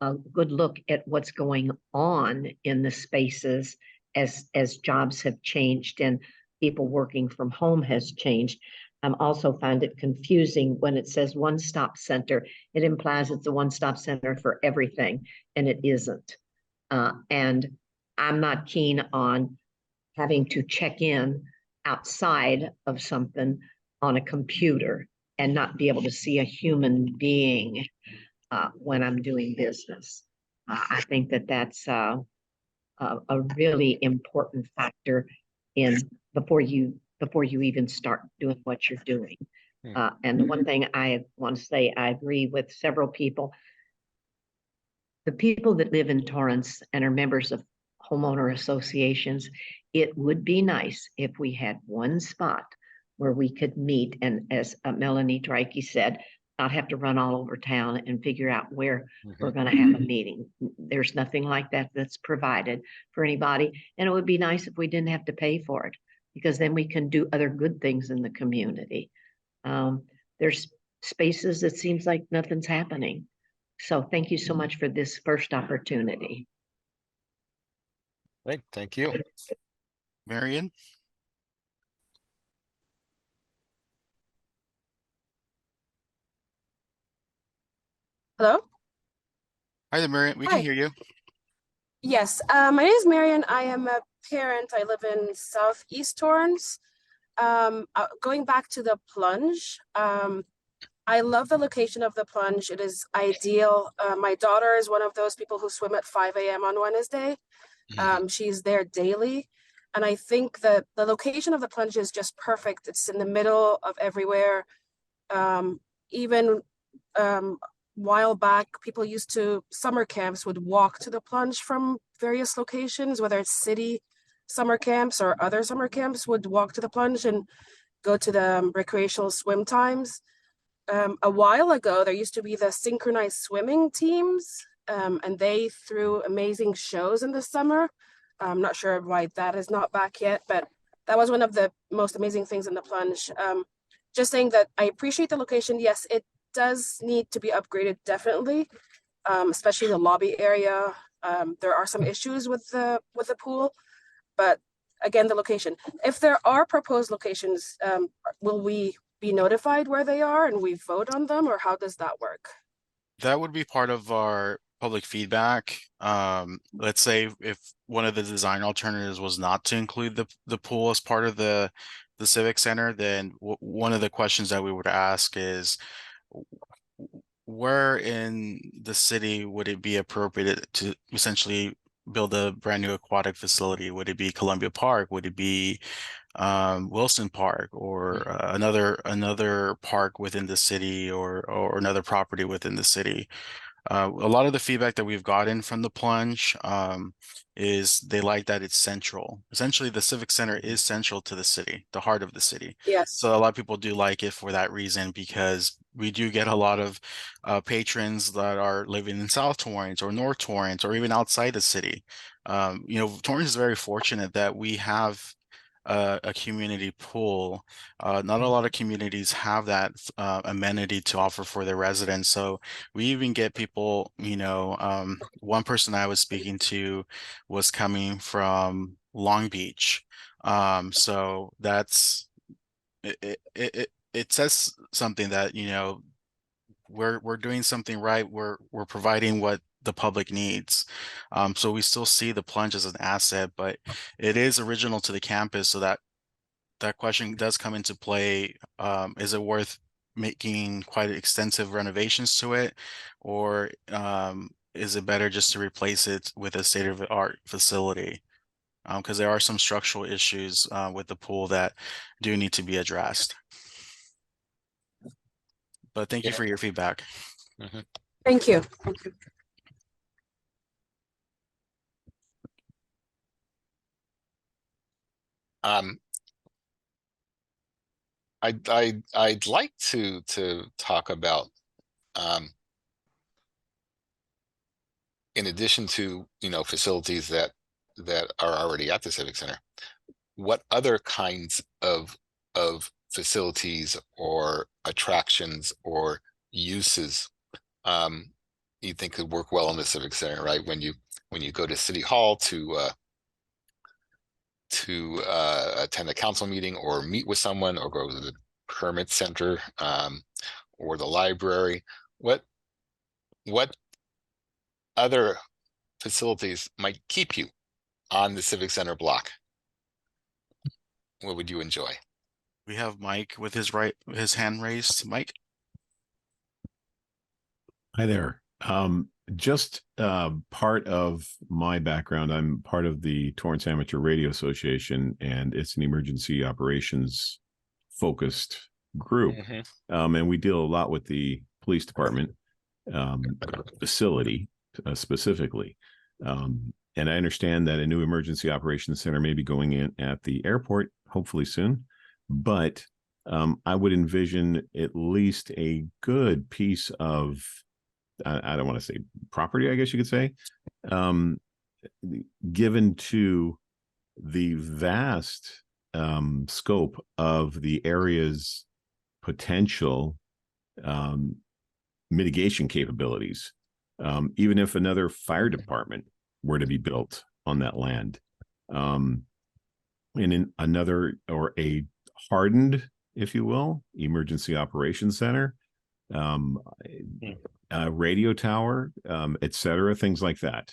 a good look at what's going on in the spaces as jobs have changed and people working from home has changed. I also find it confusing when it says one-stop center. It implies it's a one-stop center for everything, and it isn't. And I'm not keen on having to check in outside of something on a computer and not be able to see a human being when I'm doing business. I think that that's a really important factor in before you even start doing what you're doing. And the one thing I want to say, I agree with several people. The people that live in Torrance and are members of homeowner associations, it would be nice if we had one spot where we could meet, and as Melanie Drikey said, not have to run all over town and figure out where we're going to have a meeting. There's nothing like that that's provided for anybody, and it would be nice if we didn't have to pay for it, because then we can do other good things in the community. There's spaces that seems like nothing's happening. So thank you so much for this first opportunity. Great, thank you. Marion. Hello? Hi there, Marion. We can hear you. Yes, my name is Marion. I am a parent. I live in Southeast Torrance. Going back to the plunge, I love the location of the plunge. It is ideal. My daughter is one of those people who swim at 5 a.m. on Wednesday. She's there daily. And I think that the location of the plunge is just perfect. It's in the middle of everywhere. Even while back, people used to, summer camps would walk to the plunge from various locations, whether it's city summer camps or other summer camps would walk to the plunge and go to the recreational swim times. A while ago, there used to be the synchronized swimming teams, and they threw amazing shows in the summer. I'm not sure why that is not back yet, but that was one of the most amazing things in the plunge. Just saying that I appreciate the location. Yes, it does need to be upgraded, definitely, especially the lobby area. There are some issues with the pool, but again, the location. If there are proposed locations, will we be notified where they are and we vote on them, or how does that work? That would be part of our public feedback. Let's say if one of the design alternatives was not to include the pool as part of the Civic Center, then one of the questions that we would ask is where in the city would it be appropriate to essentially build a brand new aquatic facility? Would it be Columbia Park? Would it be Wilson Park, or another park within the city, or another property within the city? A lot of the feedback that we've gotten from the plunge is they like that it's central. Essentially, the Civic Center is central to the city, the heart of the city. Yes. So a lot of people do like it for that reason, because we do get a lot of patrons that are living in South Torrance or North Torrance or even outside the city. Torrance is very fortunate that we have a community pool. Not a lot of communities have that amenity to offer for their residents. So we even get people, one person I was speaking to was coming from Long Beach. So that's it says something that, we're doing something right. We're providing what the public needs. So we still see the plunge as an asset, but it is original to the campus. So that question does come into play. Is it worth making quite extensive renovations to it, or is it better just to replace it with a state-of-the-art facility? Because there are some structural issues with the pool that do need to be addressed. But thank you for your feedback. Mhm. Thank you. I'd like to talk about, in addition to, facilities that are already at the Civic Center, what other kinds of facilities or attractions or uses you think could work well in the Civic Center, right? When you go to City Hall to attend a council meeting or meet with someone, or go to the permit center, or the library, what other facilities might keep you on the Civic Center block? What would you enjoy? We have Mike with his hand raised. Mike. Hi there. Just part of my background, I'm part of the Torrance Amateur Radio Association, and it's an emergency operations focused group. And we deal a lot with the police department facility specifically. And I understand that a new emergency operations center may be going in at the airport, hopefully soon. But I would envision at least a good piece of, I don't want to say property, I guess you could say, given to the vast scope of the area's potential mitigation capabilities. Even if another fire department were to be built on that land, and in another, or a hardened, if you will, emergency operations center, a radio tower, et cetera, things like that.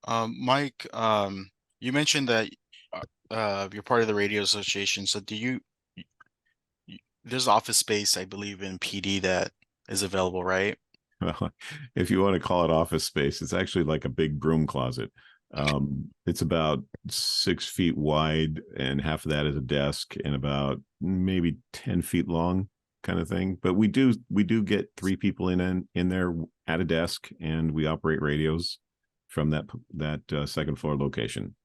Mike, you mentioned that you're part of the radio association. So there's office space, I believe, in PD that is available, right? Well, if you want to call it office space, it's actually like a big broom closet. It's about 6 feet wide, and half of that is a desk, and about maybe 10 feet long, kind of thing. But we do get 3 people in there at a desk, and we operate radios from that second floor location.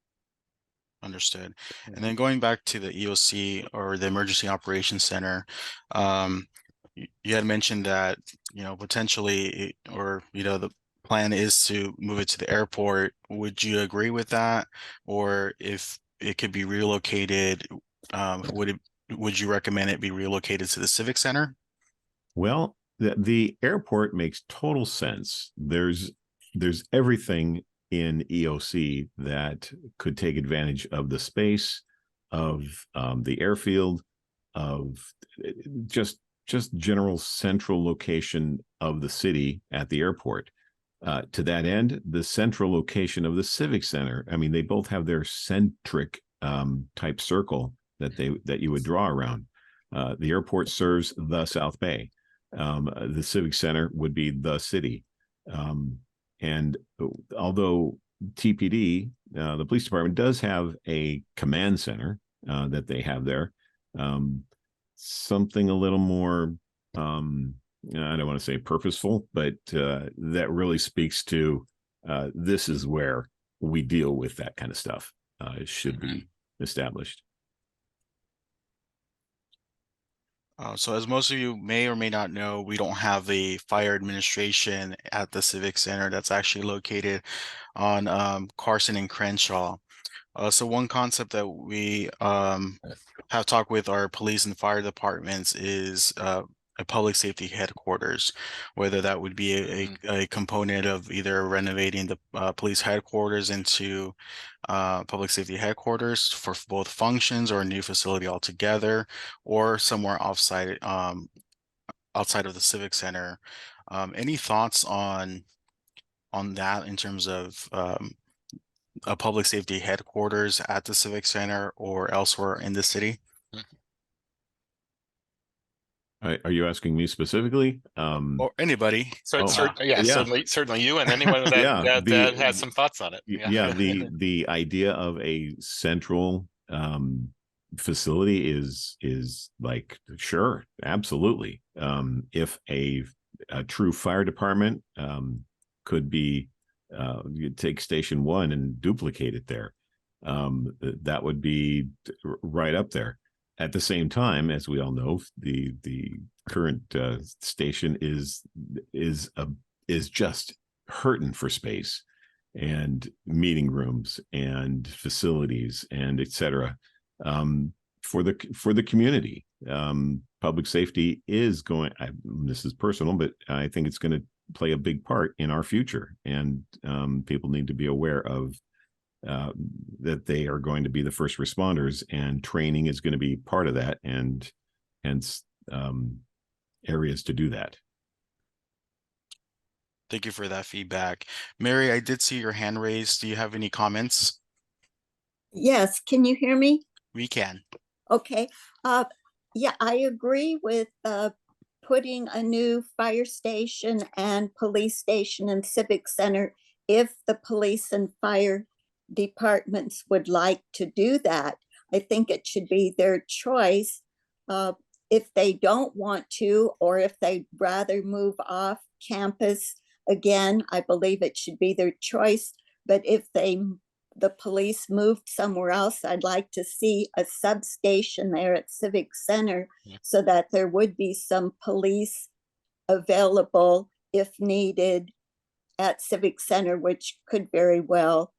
Understood. And then going back to the EOC, or the Emergency Operations Center, you had mentioned that, potentially, or, the plan is to move it to the airport. Would you agree with that? Or if it could be relocated, would you recommend it be relocated to the Civic Center? Well, the airport makes total sense. There's everything in EOC that could take advantage of the space. of the airfield, of just general central location of the city at the airport. To that end, the central location of the Civic Center, I mean, they both have their centric type circle that you would draw around. The airport serves the South Bay. The Civic Center would be the city. And although TPD, the police department, does have a command center that they have there, something a little more, I don't want to say purposeful, but that really speaks to this is where we deal with that kind of stuff. It should be established. So as most of you may or may not know, we don't have a fire administration at the Civic Center. That's actually located on Carson and Crenshaw. So one concept that we have talked with our police and fire departments is a public safety headquarters, whether that would be a component of either renovating the police headquarters into public safety headquarters for both functions, or a new facility altogether, or somewhere outside of the Civic Center. Any thoughts on that in terms of a public safety headquarters at the Civic Center or elsewhere in the city? Are you asking me specifically? Or anybody? Certainly you and anyone that has some thoughts on it. The idea of a central facility is like, sure, absolutely. If a true fire department could be, you take Station 1 and duplicate it there, that would be right up there. At the same time, as we all know, the current station is just hurting for space and meeting rooms and facilities and etc. For the community. Public safety is going. This is personal, but I think it's going to play a big part in our future, and people need to be aware of that they are going to be the first responders, and training is going to be part of that, and hence areas to do that. Thank you for that feedback. Mary, I did see your hand raised. Do you have any comments? Yes, can you hear me? We can. Okay. Yeah, I agree with putting a new fire station and police station and civic center if the police and fire departments would like to do that. I think it should be their choice. If they don't want to, or if they'd rather move off campus, again, I believe it should be their choice. But if the police moved somewhere else, I'd like to see a substation there at Civic Center, so that there would be some police available if needed at Civic Center, which could very well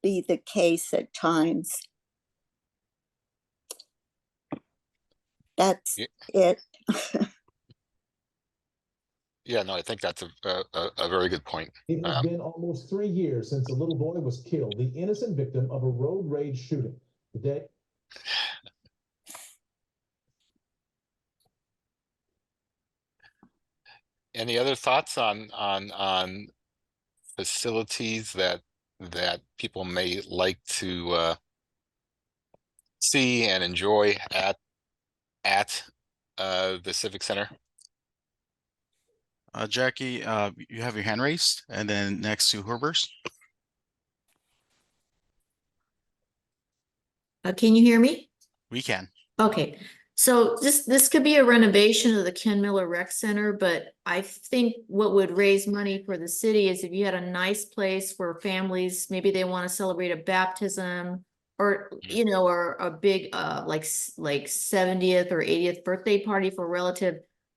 be the case at times. That's it. Yeah, no, I think that's a very good point. It has been almost 3 years since a little boy was killed, the innocent victim of a road rage shooting. Today, any other thoughts on facilities that people may like to see and enjoy at the Civic Center? Jackie, you have your hand raised, and then next to Herbers. Can you hear me? We can. Okay, so this could be a renovation of the Ken Miller Rec Center, but I think what would raise money for the city is if you had a nice place where families, maybe they want to celebrate a baptism, or or a big like 70th or 80th birthday party for a relative,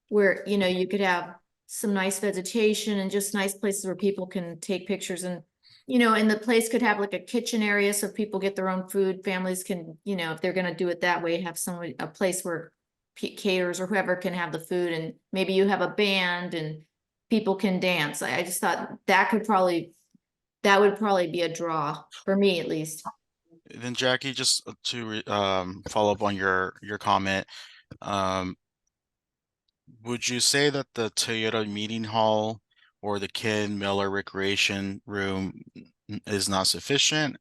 where you could have some nice vegetation and just nice places where people can take pictures, and and the place could have like a kitchen area so people get their own food. Families can, if they're going to do it that way, have a place where caterers or whoever can have the food, and maybe you have a band and people can dance. I just thought that would probably be a draw for me, at least. Then Jackie, just to follow up on your comment, um, would you say that the Toyota Meeting Hall or the Ken Miller Recreation Room is not sufficient?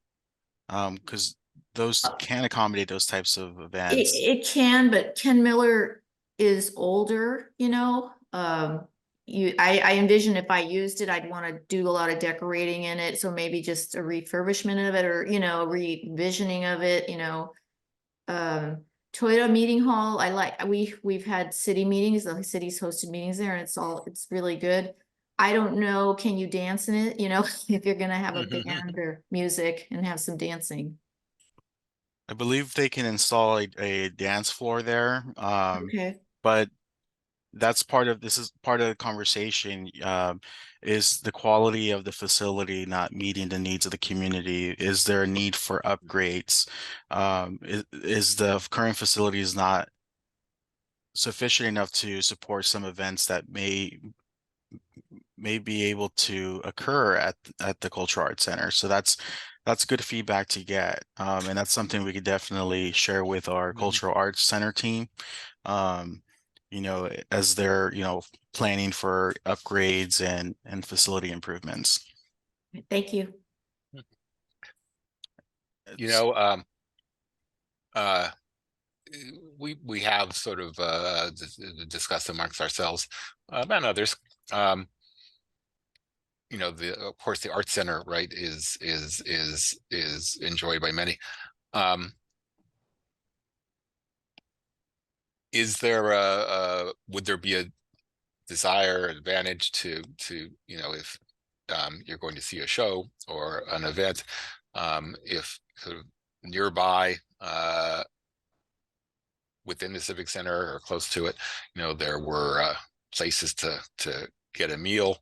Because those can accommodate those types of events. It can, but Ken Miller is older, you know. I envision if I used it, I'd want to do a lot of decorating in it. So maybe just a refurbishment of it, or, you know, revisioning of it, you know. Toyota Meeting Hall, we've had city meetings, the city's hosted meetings there, and it's really good. I don't know, can you dance in it, you know, if you're gonna have a band or music and have some dancing? I believe they can install a dance floor there. Okay. But that's this is part of the conversation. Is the quality of the facility not meeting the needs of the community? Is there a need for upgrades? Is the current facilities not sufficient enough to support some events that may be able to occur at the Cultural Arts Center? So that's good feedback to get. And that's something we could definitely share with our Cultural Arts Center team. You know, as they're, you know, planning for upgrades and facility improvements. Thank you. You know, we have sort of discussed amongst ourselves and others. You know, of course the Art Center, right, is enjoyed by many. Is there would there be a desire, advantage to you know, if you're going to see a show or an event, if sort of nearby within the Civic Center or close to it, you know, there were places to get a meal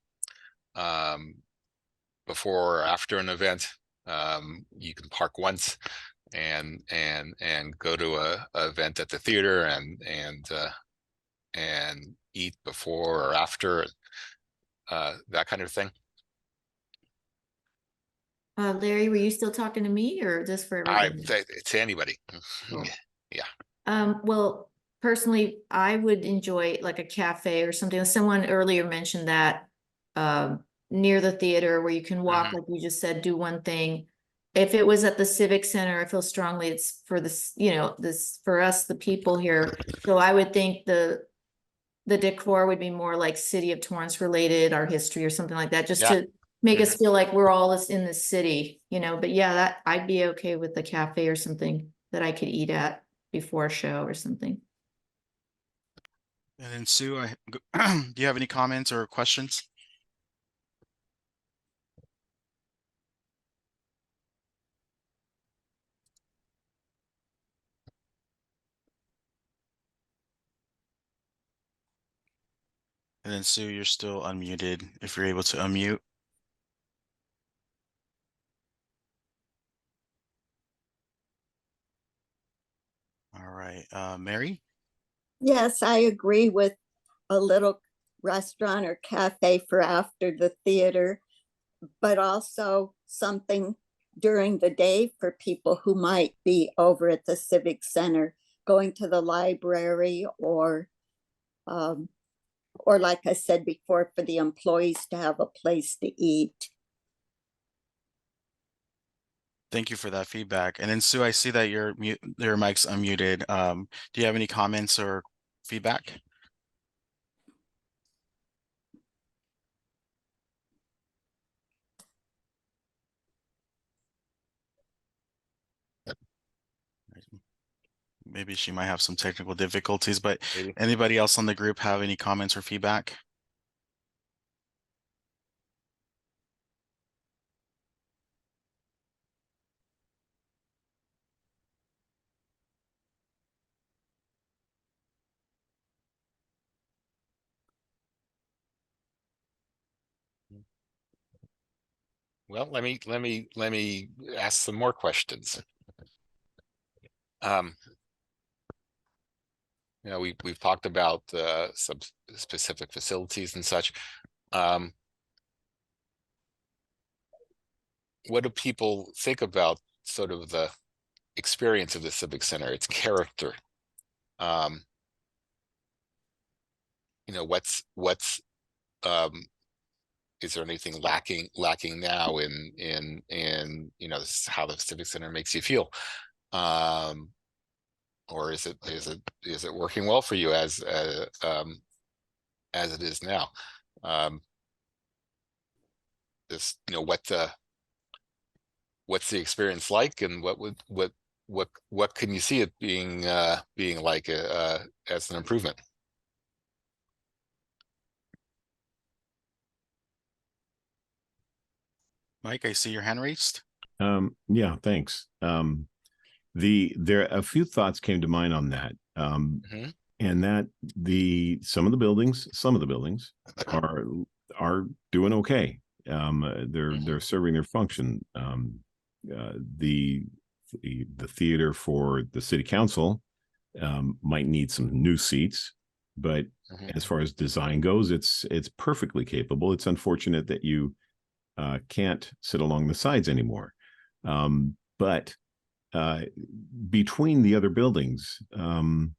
before or after an event. You can park once and go to a event at the theater and eat before or after, that kind of thing. Larry, were you still talking to me or just for everybody? To anybody. Cool. Yeah. Well, personally, I would enjoy like a cafe or something. Someone earlier mentioned that near the theater where you can walk, like you just said, do one thing. If it was at the Civic Center, I feel strongly it's for this, you know, this for us, the people here. So I would think the decor would be more like City of Torrance related, our history or something like that, just Yeah. to make us feel like we're all in the city, you know. But yeah, that I'd be okay with the cafe or something that I could eat at before a show or something. And then Sue, do you have any comments or questions? And then Sue, you're still unmuted if you're able to unmute. All right, Mary? Yes, I agree with a little restaurant or cafe for after the theater, but also something during the day for people who might be over at the Civic Center, going to the library, or like I said before, for the employees to have a place to eat. Thank you for that feedback. And then Sue, I see that your mic's unmuted. Do you have any comments or feedback? Maybe she might have some technical difficulties, but Maybe. anybody else on the group have any comments or feedback? Well, let me ask some more questions. You know, we've talked about some specific facilities and such. What do people think about sort of the experience of the Civic Center, its character. You know, is there anything lacking now in you know, this is how the Civic Center makes you feel, or is it working well for you as it is now? This, you know, what's the experience like, and what can you see it being like as an improvement? Mike, I see your hand raised. Yeah, thanks. There a few thoughts came to mind on that. And that some of the buildings are doing okay. They're serving their function. The theater for the city council might need some new seats, but as far as design goes, it's perfectly capable. It's unfortunate that you can't sit along the sides anymore. But between the other buildings, I'm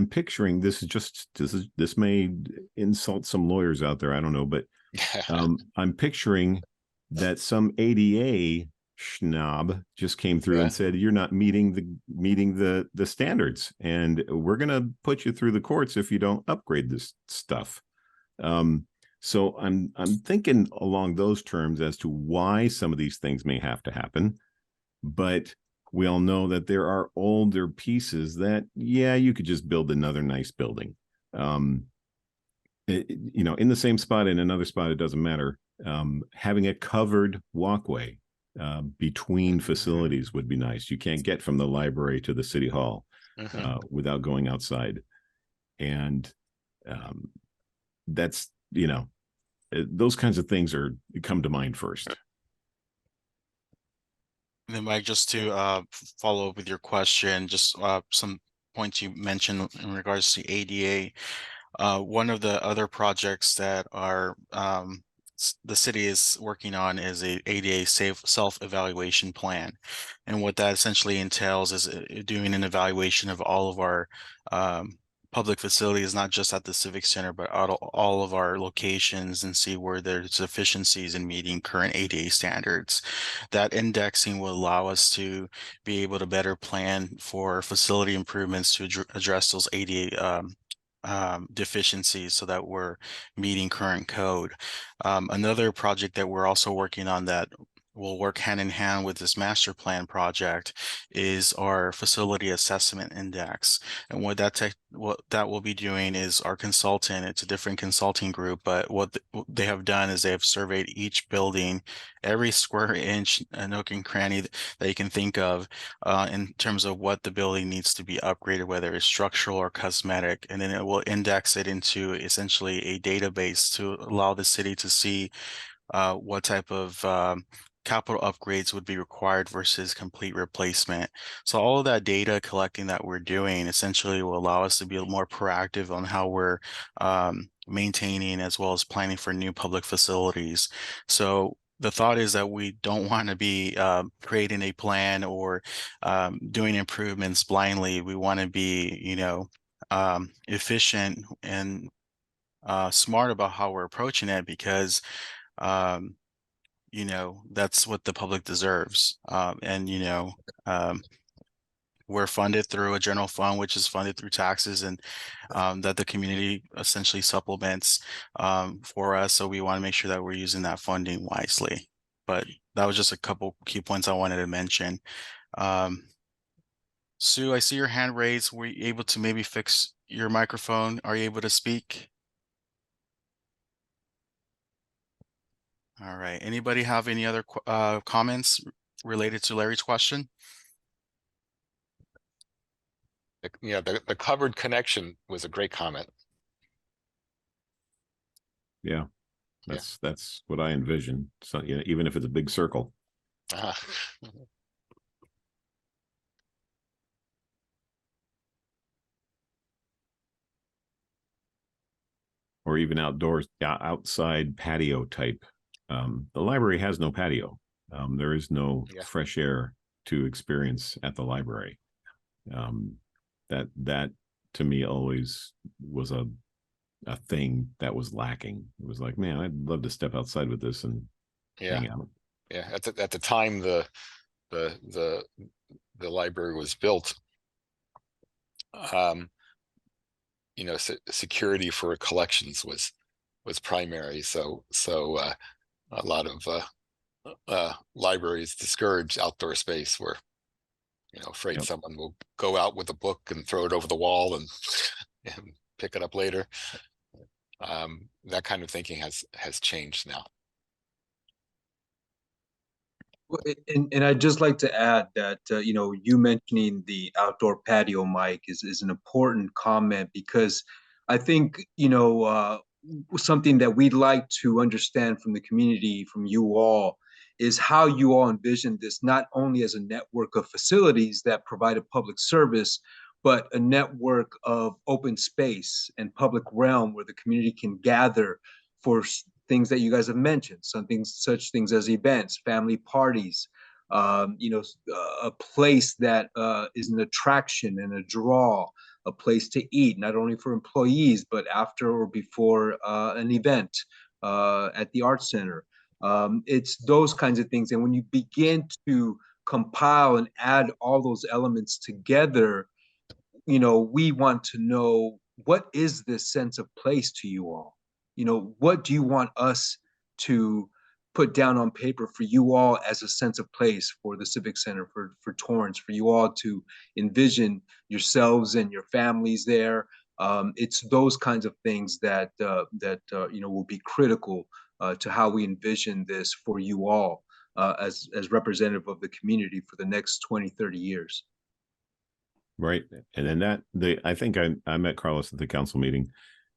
picturing this may insult some lawyers out there. I don't know, but I'm picturing that some ADA schnob just came through and said, you're not meeting the standards, and we're going to put you through the courts if you don't upgrade this stuff. So I'm thinking along those terms as to why some of these things may have to happen, but we all know that there are older pieces that, yeah, you could just build another nice building. You know, in the same spot, in another spot, it doesn't matter. Having a covered walkway between facilities would be nice. You can't get from the library to the city hall without going outside. And that's, you know, those kinds of things come to mind first. And then Mike, just to follow up with your question, just some points you mentioned in regards to ADA. One of the other projects that are the city is working on is a ADA self-evaluation plan. And what that essentially entails is doing an evaluation of all of our public facilities, not just at the Civic Center, but all of our locations, and see where there's deficiencies in meeting current ADA standards. That indexing will allow us to be able to better plan for facility improvements to address those ADA deficiencies, so that we're meeting current code. Another project that we're also working on that will work hand in hand with this master plan project is our facility assessment index. And what that will be doing is our consultant, it's a different consulting group, but what they have done is they have surveyed each building, every square inch, nook and cranny that you can think of, in terms of what the building needs to be upgraded, whether it's structural or cosmetic, and then it will index it into essentially a database to allow the city to see what type of capital upgrades would be required versus complete replacement. So all of that data collecting that we're doing essentially will allow us to be more proactive on how we're maintaining as well as planning for new public facilities. So the thought is that we don't want to be creating a plan or doing improvements blindly. We want to be, you know, efficient and smart about how we're approaching it, because you know, that's what the public deserves. And, you know, we're funded through a general fund, which is funded through taxes, and that the community essentially supplements for us. So we want to make sure that we're using that funding wisely. But that was just a couple key points I wanted to mention. Sue, I see your hand raised. Were you able to maybe fix your microphone? Are you able to speak? All right. Anybody have any other comments related to Larry's question? Yeah, the covered connection was a great comment. Yeah, that's what I envision. So, you know, even if it's a big circle. Or even outdoors, outside patio type. The library has no patio. There is no fresh air to experience at the library. That to me always was a thing that was lacking. It was like, man, I'd love to step outside with this and hang out. Yeah. At the time the library was built, security for collections was primary. So a lot of libraries discourage outdoor space, where afraid Yep. someone will go out with a book and throw it over the wall and pick it up later. That kind of thinking has changed now. Well, and I'd just like to add that, you mentioning the outdoor patio, Mike, is an important comment, because I think, something that we'd like to understand from the community, from you all, is how you all envision this, not only as a network of facilities that provide a public service, but a network of open space and public realm where the community can gather for things that you guys have mentioned, such things as events, family parties, a place that is an attraction and a draw, a place to eat, not only for employees, but after or before an event at the Art Center. It's those kinds of things. And when you begin to compile and add all those elements together, we want to know, what is this sense of place to you all? What do you want us to put down on paper for you all as a sense of place for the Civic Center, for Torrance, for you all to envision yourselves and your families there? It's those kinds of things that will be critical to how we envision this for you all as representative of the community for the next 20, 30 years. Right. And then I think I met Carlos at the council meeting.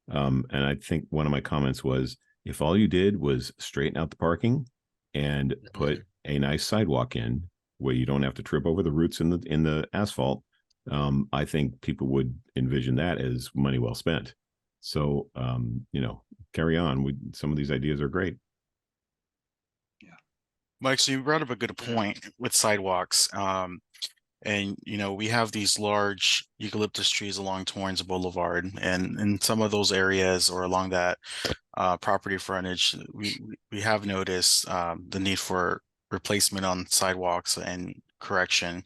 And I think one of my comments was, if all you did was straighten out the parking and put a nice sidewalk in where you don't have to trip over the roots in the asphalt, I think people would envision that as money well spent. So, carry on. Some of these ideas are great. Yeah. Mike, so you brought up a good point with sidewalks. And, we have these large eucalyptus trees along Torrance Boulevard, and in some of those areas or along that property frontage, we have noticed the need for replacement on sidewalks and correction.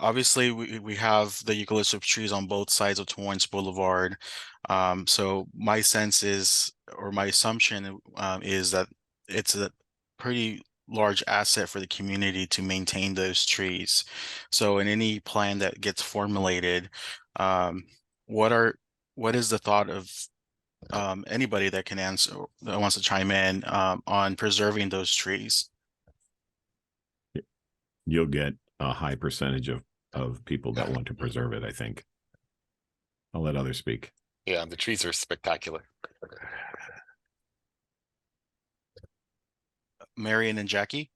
Obviously, we have the eucalyptus trees on both sides of Torrance Boulevard. So my sense is, or my assumption is that it's a pretty large asset for the community to maintain those trees. So in any plan that gets formulated, what is the thought of anybody that can answer, that wants to chime in on preserving those trees? You'll get a high percentage of people that want to preserve it, I think. I'll let others speak. Yeah, the trees are spectacular. Marion and Jackie?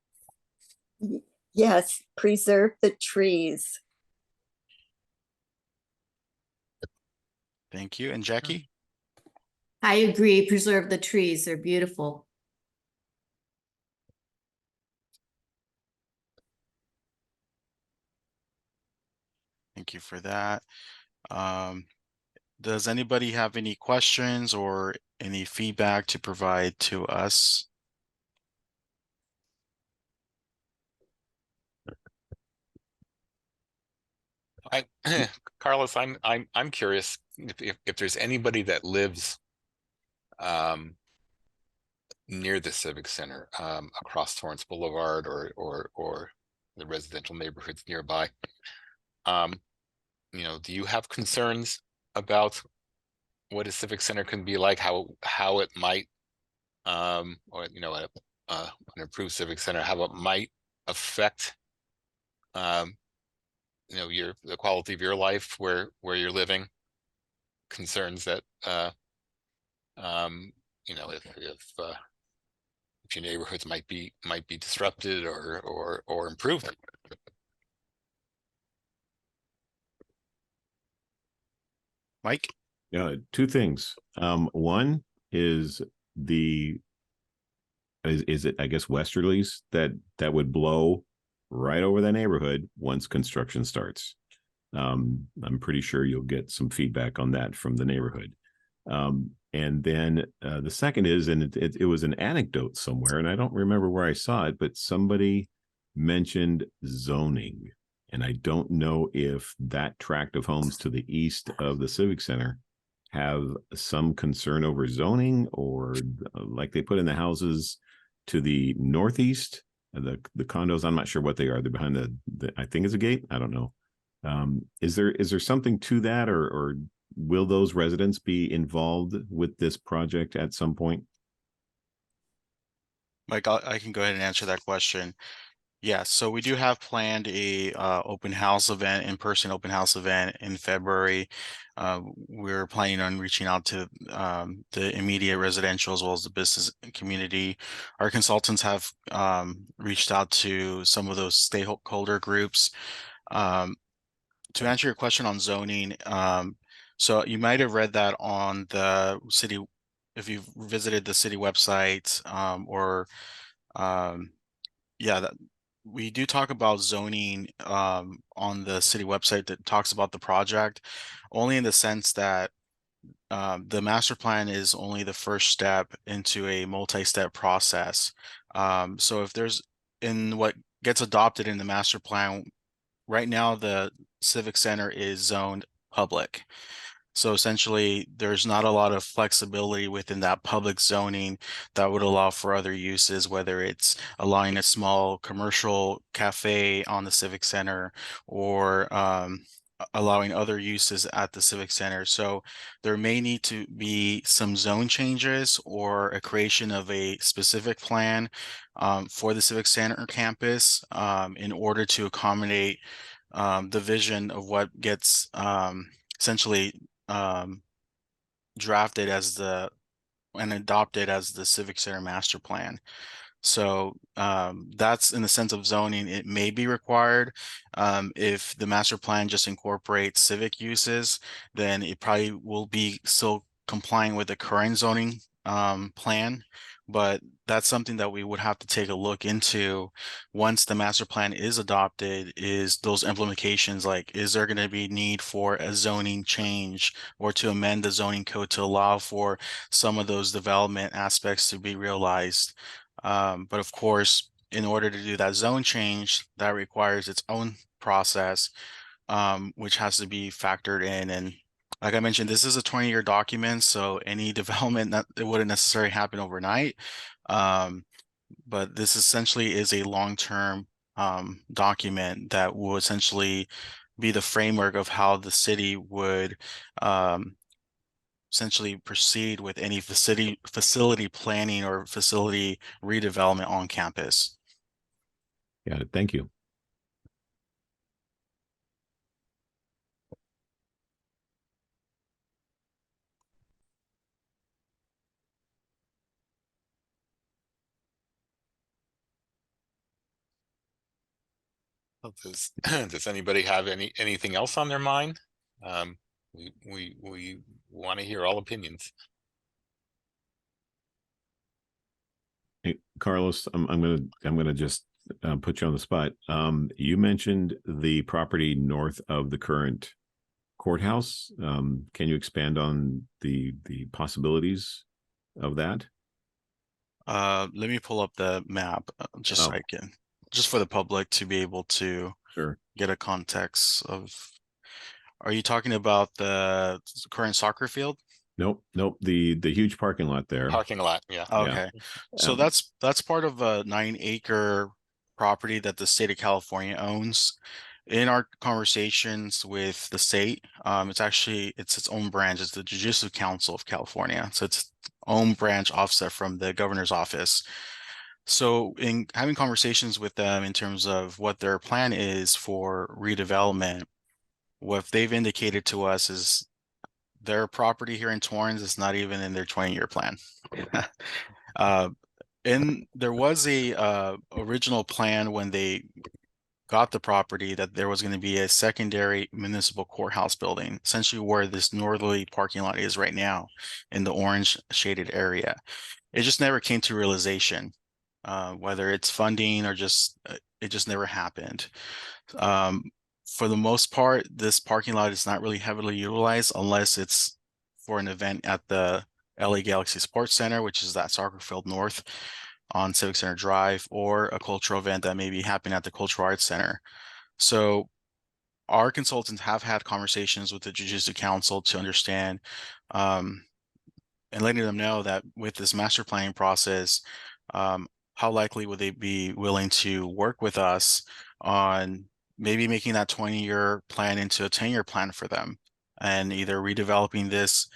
Yes, preserve the trees. Thank you. And Jackie? I agree. Preserve the trees. They're beautiful. Thank you for that. Does anybody have any questions or any feedback to provide to us? Carlos, I'm curious if there's anybody that lives near the Civic Center, across Torrance Boulevard or the residential neighborhoods nearby. Do you have concerns about what a Civic Center can be like, how it might, or an improved Civic Center, how it might affect the quality of your life where you're living? Concerns that if your neighborhoods might be disrupted or improved. Mike? Yeah, two things. One is is it, I guess, westerlies that would blow right over the neighborhood once construction starts. I'm pretty sure you'll get some feedback on that from the neighborhood. And then the second is, and it was an anecdote somewhere, and I don't remember where I saw it, but somebody mentioned zoning. And I don't know if that tract of homes to the east of the Civic Center have some concern over zoning, or like they put in the houses to the northeast, the condos. I'm not sure what they are. They're behind the I think it's a gate. I don't know. Is there something to that, or will those residents be involved with this project at some point? Mike, I can go ahead and answer that question. Yeah, so we do have planned a open house event, in-person open house event in February. We're planning on reaching out to the immediate residential as well as the business community. Our consultants have reached out to some of those stakeholder groups. To answer your question on zoning, so you might have read that on the city, if you've visited the city website, yeah, that we do talk about zoning on the city website that talks about the project, only in the sense that the master plan is only the first step into a multi-step process. So if there's in what gets adopted in the master plan, right now the Civic Center is zoned public. So essentially, there's not a lot of flexibility within that public zoning that would allow for other uses, whether it's allowing a small commercial cafe on the Civic Center or allowing other uses at the Civic Center. So there may need to be some zone changes or a creation of a specific plan for the Civic Center campus in order to accommodate the vision of what gets essentially drafted as and adopted as the Civic Center master plan. So that's in the sense of zoning, it may be required. If the master plan just incorporates civic uses, then it probably will be still complying with the current zoning plan. But that's something that we would have to take a look into once the master plan is adopted, is those implications, like, is there going to be need for a zoning change or to amend the zoning code to allow for some of those development aspects to be realized? But of course, in order to do that zone change, that requires its own process, which has to be factored in. And like I mentioned, this is a 20-year document, so any development that it wouldn't necessarily happen overnight. But this essentially is a long-term document that will essentially be the framework of how the city would essentially proceed with any facility planning or facility redevelopment on campus. Got it. Thank you. Does anybody have anything else on their mind? We want to hear all opinions. Hey, Carlos, I'm gonna just put you on the spot. You mentioned the property north of the current courthouse. Can you expand on the possibilities of that? Let me pull up the map just so I can, just for the public to be able to get a context of. Are you talking about the current soccer field? Nope. The huge parking lot there. Parking lot, yeah. Okay. So that's part of a 9-acre property that the state of California owns. In our conversations with the state, it's its own branch. It's the Judicial Council of California. So it's its own branch offset from the governor's office. So in having conversations with them in terms of what their plan is for redevelopment, what they've indicated to us is their property here in Torrance is not even in their 20-year plan. And there was a original plan when they got the property that there was going to be a secondary municipal courthouse building, essentially where this northerly parking lot is right now in the orange shaded area. It just never came to realization, whether it's funding or just it just never happened. For the most part, this parking lot is not really heavily utilized unless it's for an event at the LA Galaxy Sports Center, which is that soccer field north on Civic Center Drive, or a cultural event that may be happening at the Cultural Arts Center. So our consultants have had conversations with the Jiu-Jitsu Council to understand and letting them know that with this master planning process, how likely would they be willing to work with us on maybe making that 20-year plan into a 10-year plan for them, and either redeveloping this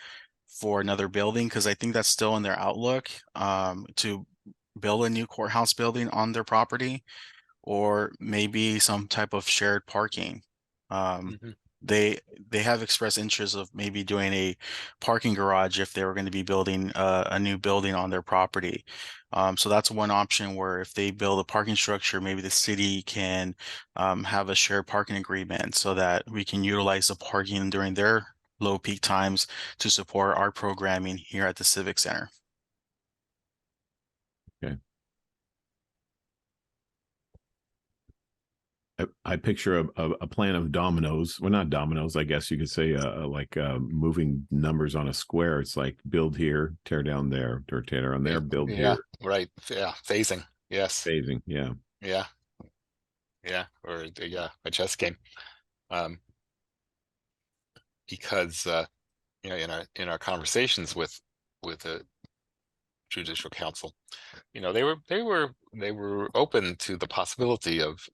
for another building, because I think that's still in their outlook, to build a new courthouse building on their property, or maybe some type of shared parking. Mhm. They have expressed interest of maybe doing a parking garage if they were going to be building a new building on their property. So that's one option, where if they build a parking structure, maybe the city can have a shared parking agreement so that we can utilize the parking during their low peak times to support our programming here at the Civic Center. Okay. I picture a plan of dominoes. Well, not dominoes, I guess you could say, like moving numbers on a square. It's like build here, tear down there, or tear down there, build Yeah, here. right. Yeah, phasing. Yes. Phasing, yeah. Yeah. Yeah. Or yeah, a chess game. Because you know, in our conversations with the Judicial Council, you know, they were open to the possibility of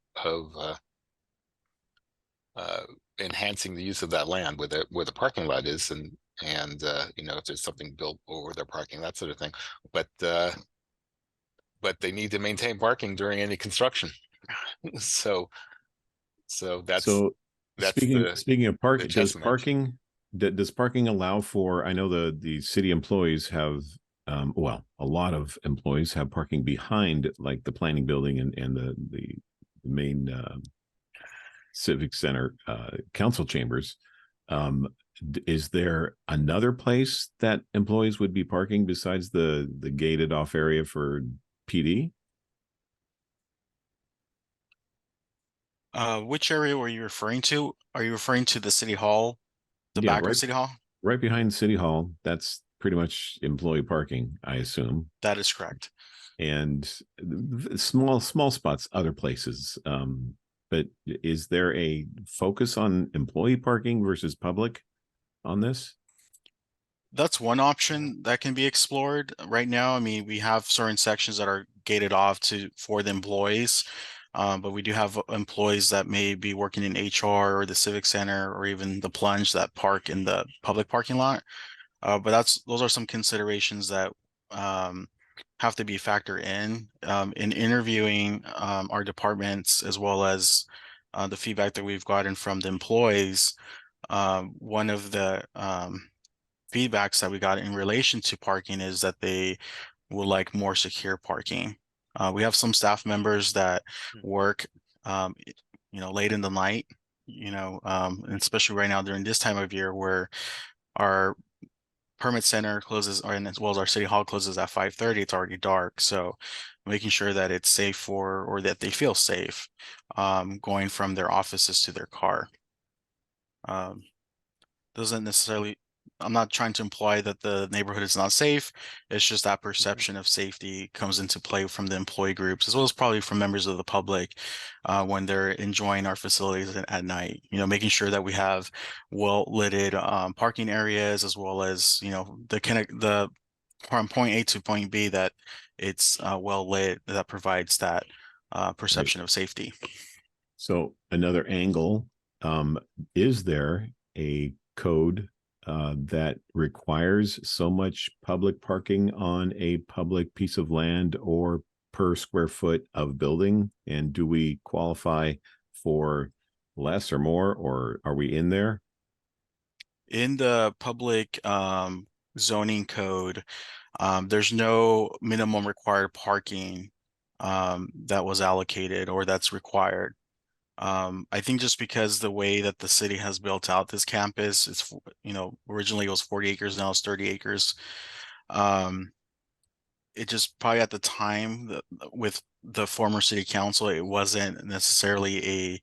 enhancing the use of that land where the parking lot is, and you know, if there's something built over their parking, that sort of thing. But they need to maintain parking during any construction. So that's So speaking of the parking, chess match. does parking allow for, I know the city employees have, well, a lot of employees have parking behind like the planning building and the main Civic Center council chambers. Is there another place that employees would be parking besides the gated off area for PD? Which area were you referring to? Are you referring to the City Hall, the Yeah, back of City Hall? right behind City Hall. That's pretty much employee parking, I assume. That is correct. And small spots other places. But is there a focus on employee parking versus public on this? That's one option that can be explored right now. I mean, we have certain sections that are gated off for the employees, but we do have employees that may be working in HR or the Civic Center or even the Plunge that park in the public parking lot. But those are some considerations that have to be factored in interviewing our departments, as well as the feedback that we've gotten from the employees. One of the feedbacks that we got in relation to parking is that they would like more secure parking. We have some staff members that work, you know, late in the night, you know, and especially right now during this time of year where our permit center closes, and as well as our city hall closes at 5:30, it's already dark. So making sure that it's safe or that they feel safe going from their offices to their car. Doesn't necessarily, I'm not trying to imply that the neighborhood is not safe. It's just that perception of safety comes into play from the employee groups, as well as probably from members of the public when they're enjoying our facilities at night. You know, making sure that we have well lighted parking areas, as well as, you know, the from point A to point B, that it's well lit, that provides that perception of safety. So another angle, is there a code that requires so much public parking on a public piece of land or per square foot of building? And do we qualify for less or more, or are we in there? In the public zoning code, there's no minimum required parking that was allocated or that's required. I think just because the way that the city has built out this campus, it's, you know, originally it was 40 acres, now it's 30 acres. it just probably at the time with the former city council, it wasn't necessarily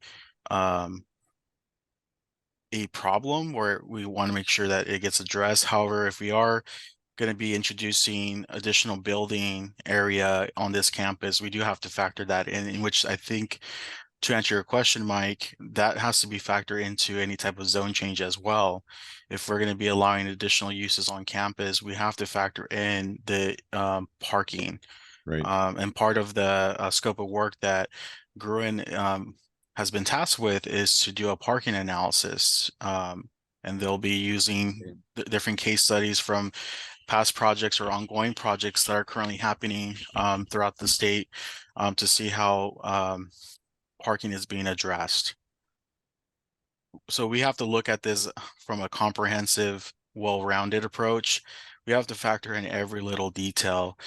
a problem where we want to make sure that it gets addressed. However, if we are going to be introducing additional building area on this campus, we do have to factor that in which I think, to answer your question, Mike, that has to be factored into any type of zone change as well. If we're going to be allowing additional uses on campus, we have to factor in the parking. Right. And part of the scope of work that Gruen has been tasked with is to do a parking analysis. And they'll be using different case studies from past projects or ongoing projects that are currently happening throughout the state to see how parking is being addressed. So we have to look at this from a comprehensive, well-rounded approach. We have to factor in every little detail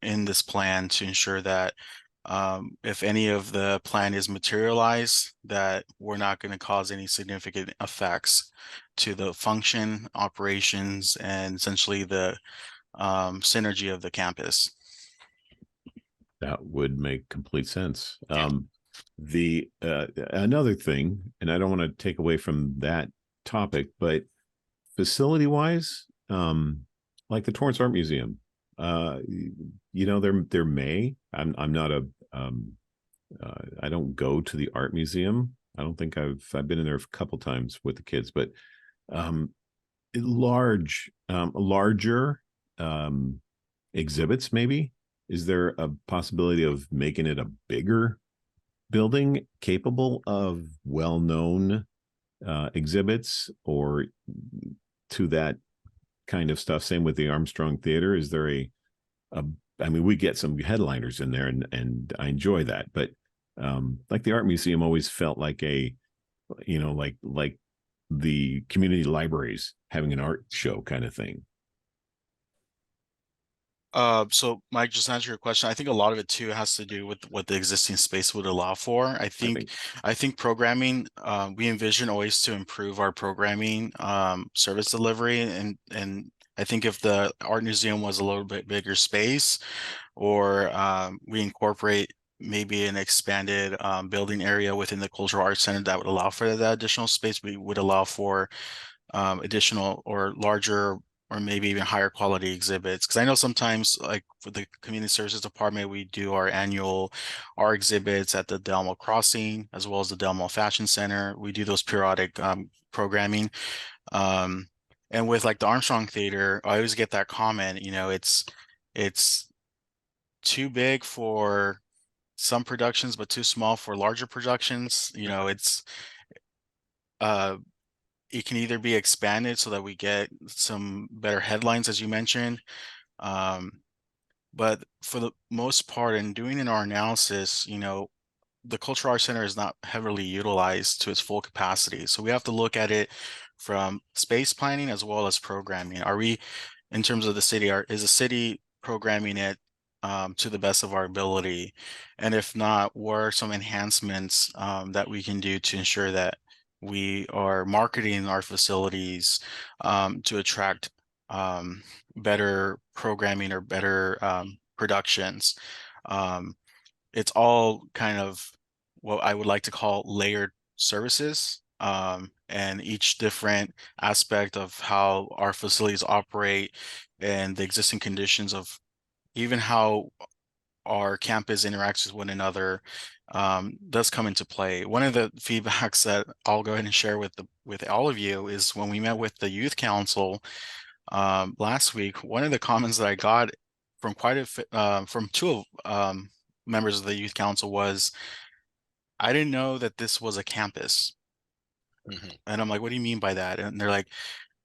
in this plan to ensure that if any of the plan is materialized, that we're not going to cause any significant effects to the function, operations, and essentially the synergy of the campus. That would make complete sense. The another thing, and I don't want to take away from that topic, but facility wise, like the Torrance Art Museum, you know, there may, I'm not a I don't go to the art museum. I don't think I've been in there a couple times with the kids, but larger exhibits maybe. Is there a possibility of making it a bigger building capable of well-known exhibits or to that kind of stuff? Same with the Armstrong Theater. Is there I mean, we get some headliners in there and I enjoy that, but like the art museum always felt like a, you know, like the community libraries having an art show kind of thing. So Mike, just to answer your question, I think a lot of it too has to do with what the existing space would allow for. I think programming, we envision always to improve our programming service delivery, and I think if the art museum was a little bit bigger space, or we incorporate maybe an expanded building area within the cultural arts center that would allow for that additional space, we would allow for additional or larger or maybe even higher quality exhibits. Because I know sometimes, like for the community services department, we do our annual art exhibits at the Delmo Crossing as well as the Delmo Fashion Center. We do those periodic programming. And with like the Armstrong Theater, I always get that comment, you know, it's too big for some productions, but too small for larger productions. You know, it can either be expanded so that we get some better headlines, as you mentioned. But for the most part, in doing our analysis, you know, the Cultural Arts Center is not heavily utilized to its full capacity. So we have to look at it from space planning as well as programming. Are we, in terms of the city, is the city programming it to the best of our ability? And if not, what are some enhancements that we can do to ensure that we are marketing our facilities to attract better programming or better productions? It's all kind of what I would like to call layered services, and each different aspect of how our facilities operate and the existing conditions of even how our campus interacts with one another does come into play. One of the feedbacks that I'll go ahead and share with all of you is when we met with the youth council last week. One of the comments that I got from from two members of the youth council was, I didn't know that this was a campus. And I'm like, what do you mean by that? And they're like,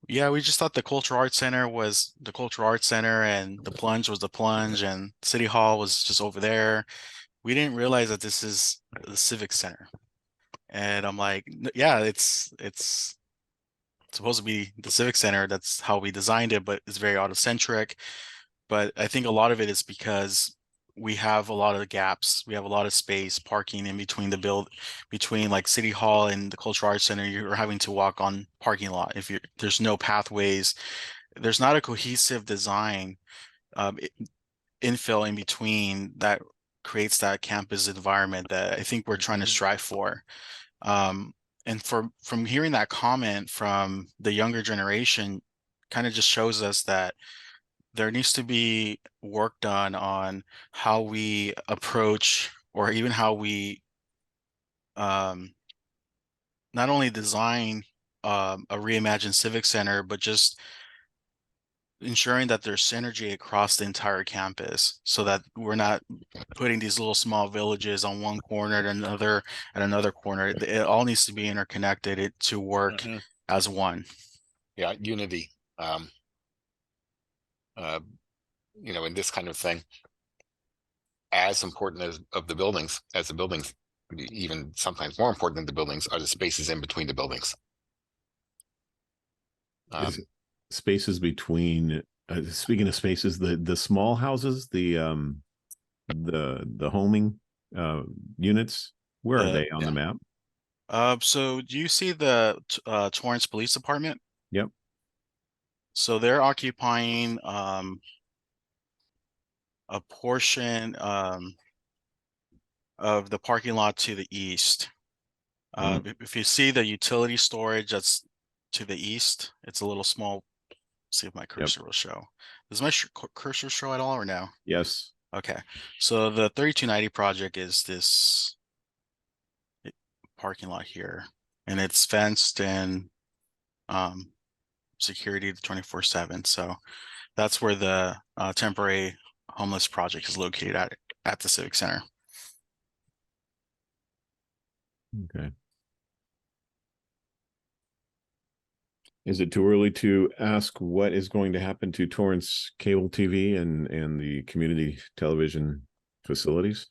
yeah, we just thought the Cultural Arts Center was the Cultural Arts Center and the Plunge was the Plunge and City Hall was just over there. We didn't realize that this is the Civic Center. And I'm like, yeah, it's supposed to be the Civic Center. That's how we designed it, but it's very autocentric. But I think a lot of it is because we have a lot of gaps. We have a lot of space, parking in between between like City Hall and the Cultural Arts Center. You're having to walk on parking lot. There's no pathways, there's not a cohesive design infill in between that creates that campus environment that I think we're trying to strive for. And from hearing that comment from the younger generation, kind of just shows us that there needs to be work done on how we approach, or even how we not only design a reimagined civic center, but just ensuring that there's synergy across the entire campus, so that we're not putting these little small villages on one corner and another corner. It all needs to be interconnected to work as one. Yeah, unity. You know, in this kind of thing, as important as the buildings, even sometimes more important than the buildings, are the spaces in between the buildings. Spaces between, speaking of spaces, the small houses, the homing units, where are they on the map? So do you see the Torrance Police Department? Yep. So they're occupying a portion of the parking lot to the east. If you see the utility storage that's to the east, it's a little small. Let's see if my cursor will show. Does my cursor show at all, or no? Yes. Okay. So the 3290 project is this parking lot here, and it's fenced and security 24/7. So that's where the temporary homeless project is located at the Civic Center. Okay. Is it too early to ask what is going to happen to Torrance cable TV and the community television facilities?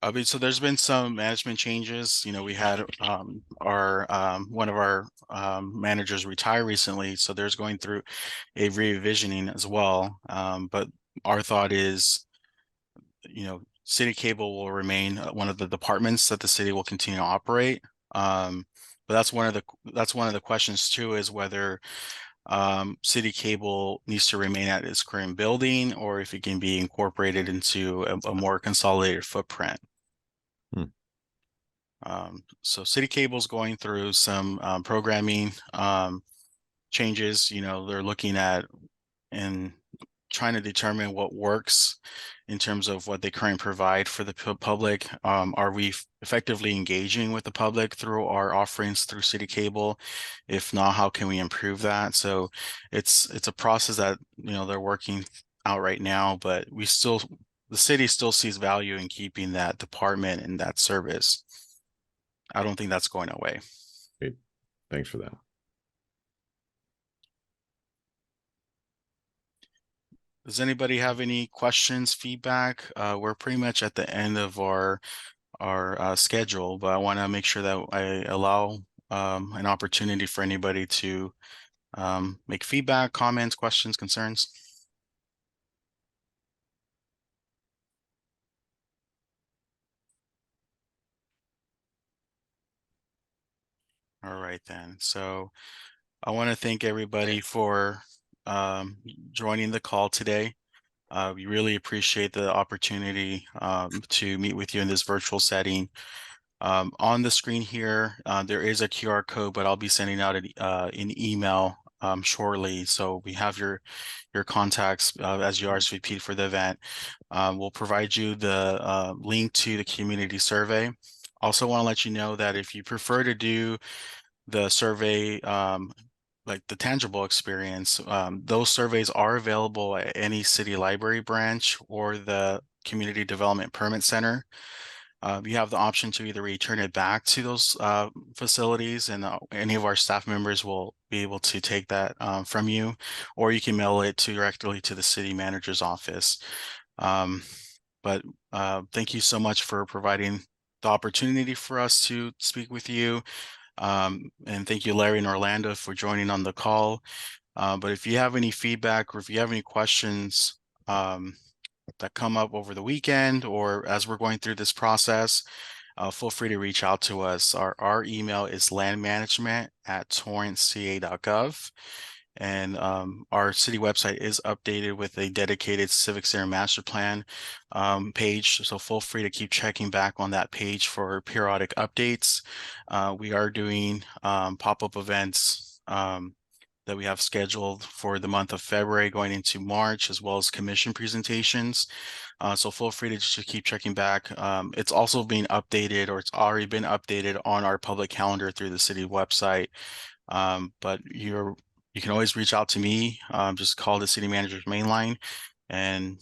I mean, so there's been some management changes. You know, we had one of our managers retire recently, so there's going through a revisioning as well. But our thought is, you know, city cable will remain one of the departments that the city will continue to operate. But that's one of the questions too, is whether city cable needs to remain at its current building, or if it can be incorporated into a more consolidated footprint. So city cable's going through some programming changes. You know, they're looking at and trying to determine what works in terms of what they currently provide for the public. Are we effectively engaging with the public through our offerings through city cable? If not, how can we improve that? So it's a process that, you know, they're working out right now, but the city still sees value in keeping that department and that service. I don't think that's going away. Great. Thanks for that. Does anybody have any questions, feedback? We're pretty much at the end of our schedule, but I want to make sure that I allow an opportunity for anybody to make feedback, comments, questions, concerns. All right, then. So I want to thank everybody for joining the call today. We really appreciate the opportunity to meet with you in this virtual setting. On the screen here, there is a QR code, but I'll be sending out an email shortly. So we have your contacts as you RSVP for the event. We'll provide you the link to the community survey. Also want to let you know that if you prefer to do the survey, like the tangible experience, those surveys are available at any city library branch or the Community Development Permit Center. You have the option to either return it back to those facilities, and any of our staff members will be able to take that from you, or you can mail it directly to the city manager's office. But thank you so much for providing the opportunity for us to speak with you. And thank you, Larry and Orlando, for joining on the call. But if you have any feedback, or if you have any questions that come up over the weekend or as we're going through this process, feel free to reach out to us. Our email is landmanagement@torranceca.gov. And our city website is updated with a dedicated Civic Center Master Plan page. So feel free to keep checking back on that page for periodic updates. We are doing pop-up events that we have scheduled for the month of February going into March, as well as commission presentations. So feel free to just keep checking back. It's also being updated, or it's already been updated on our public calendar through the city website. But you can always reach out to me. Just call the city manager's main line. And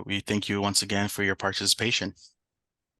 we thank you once again for your participation.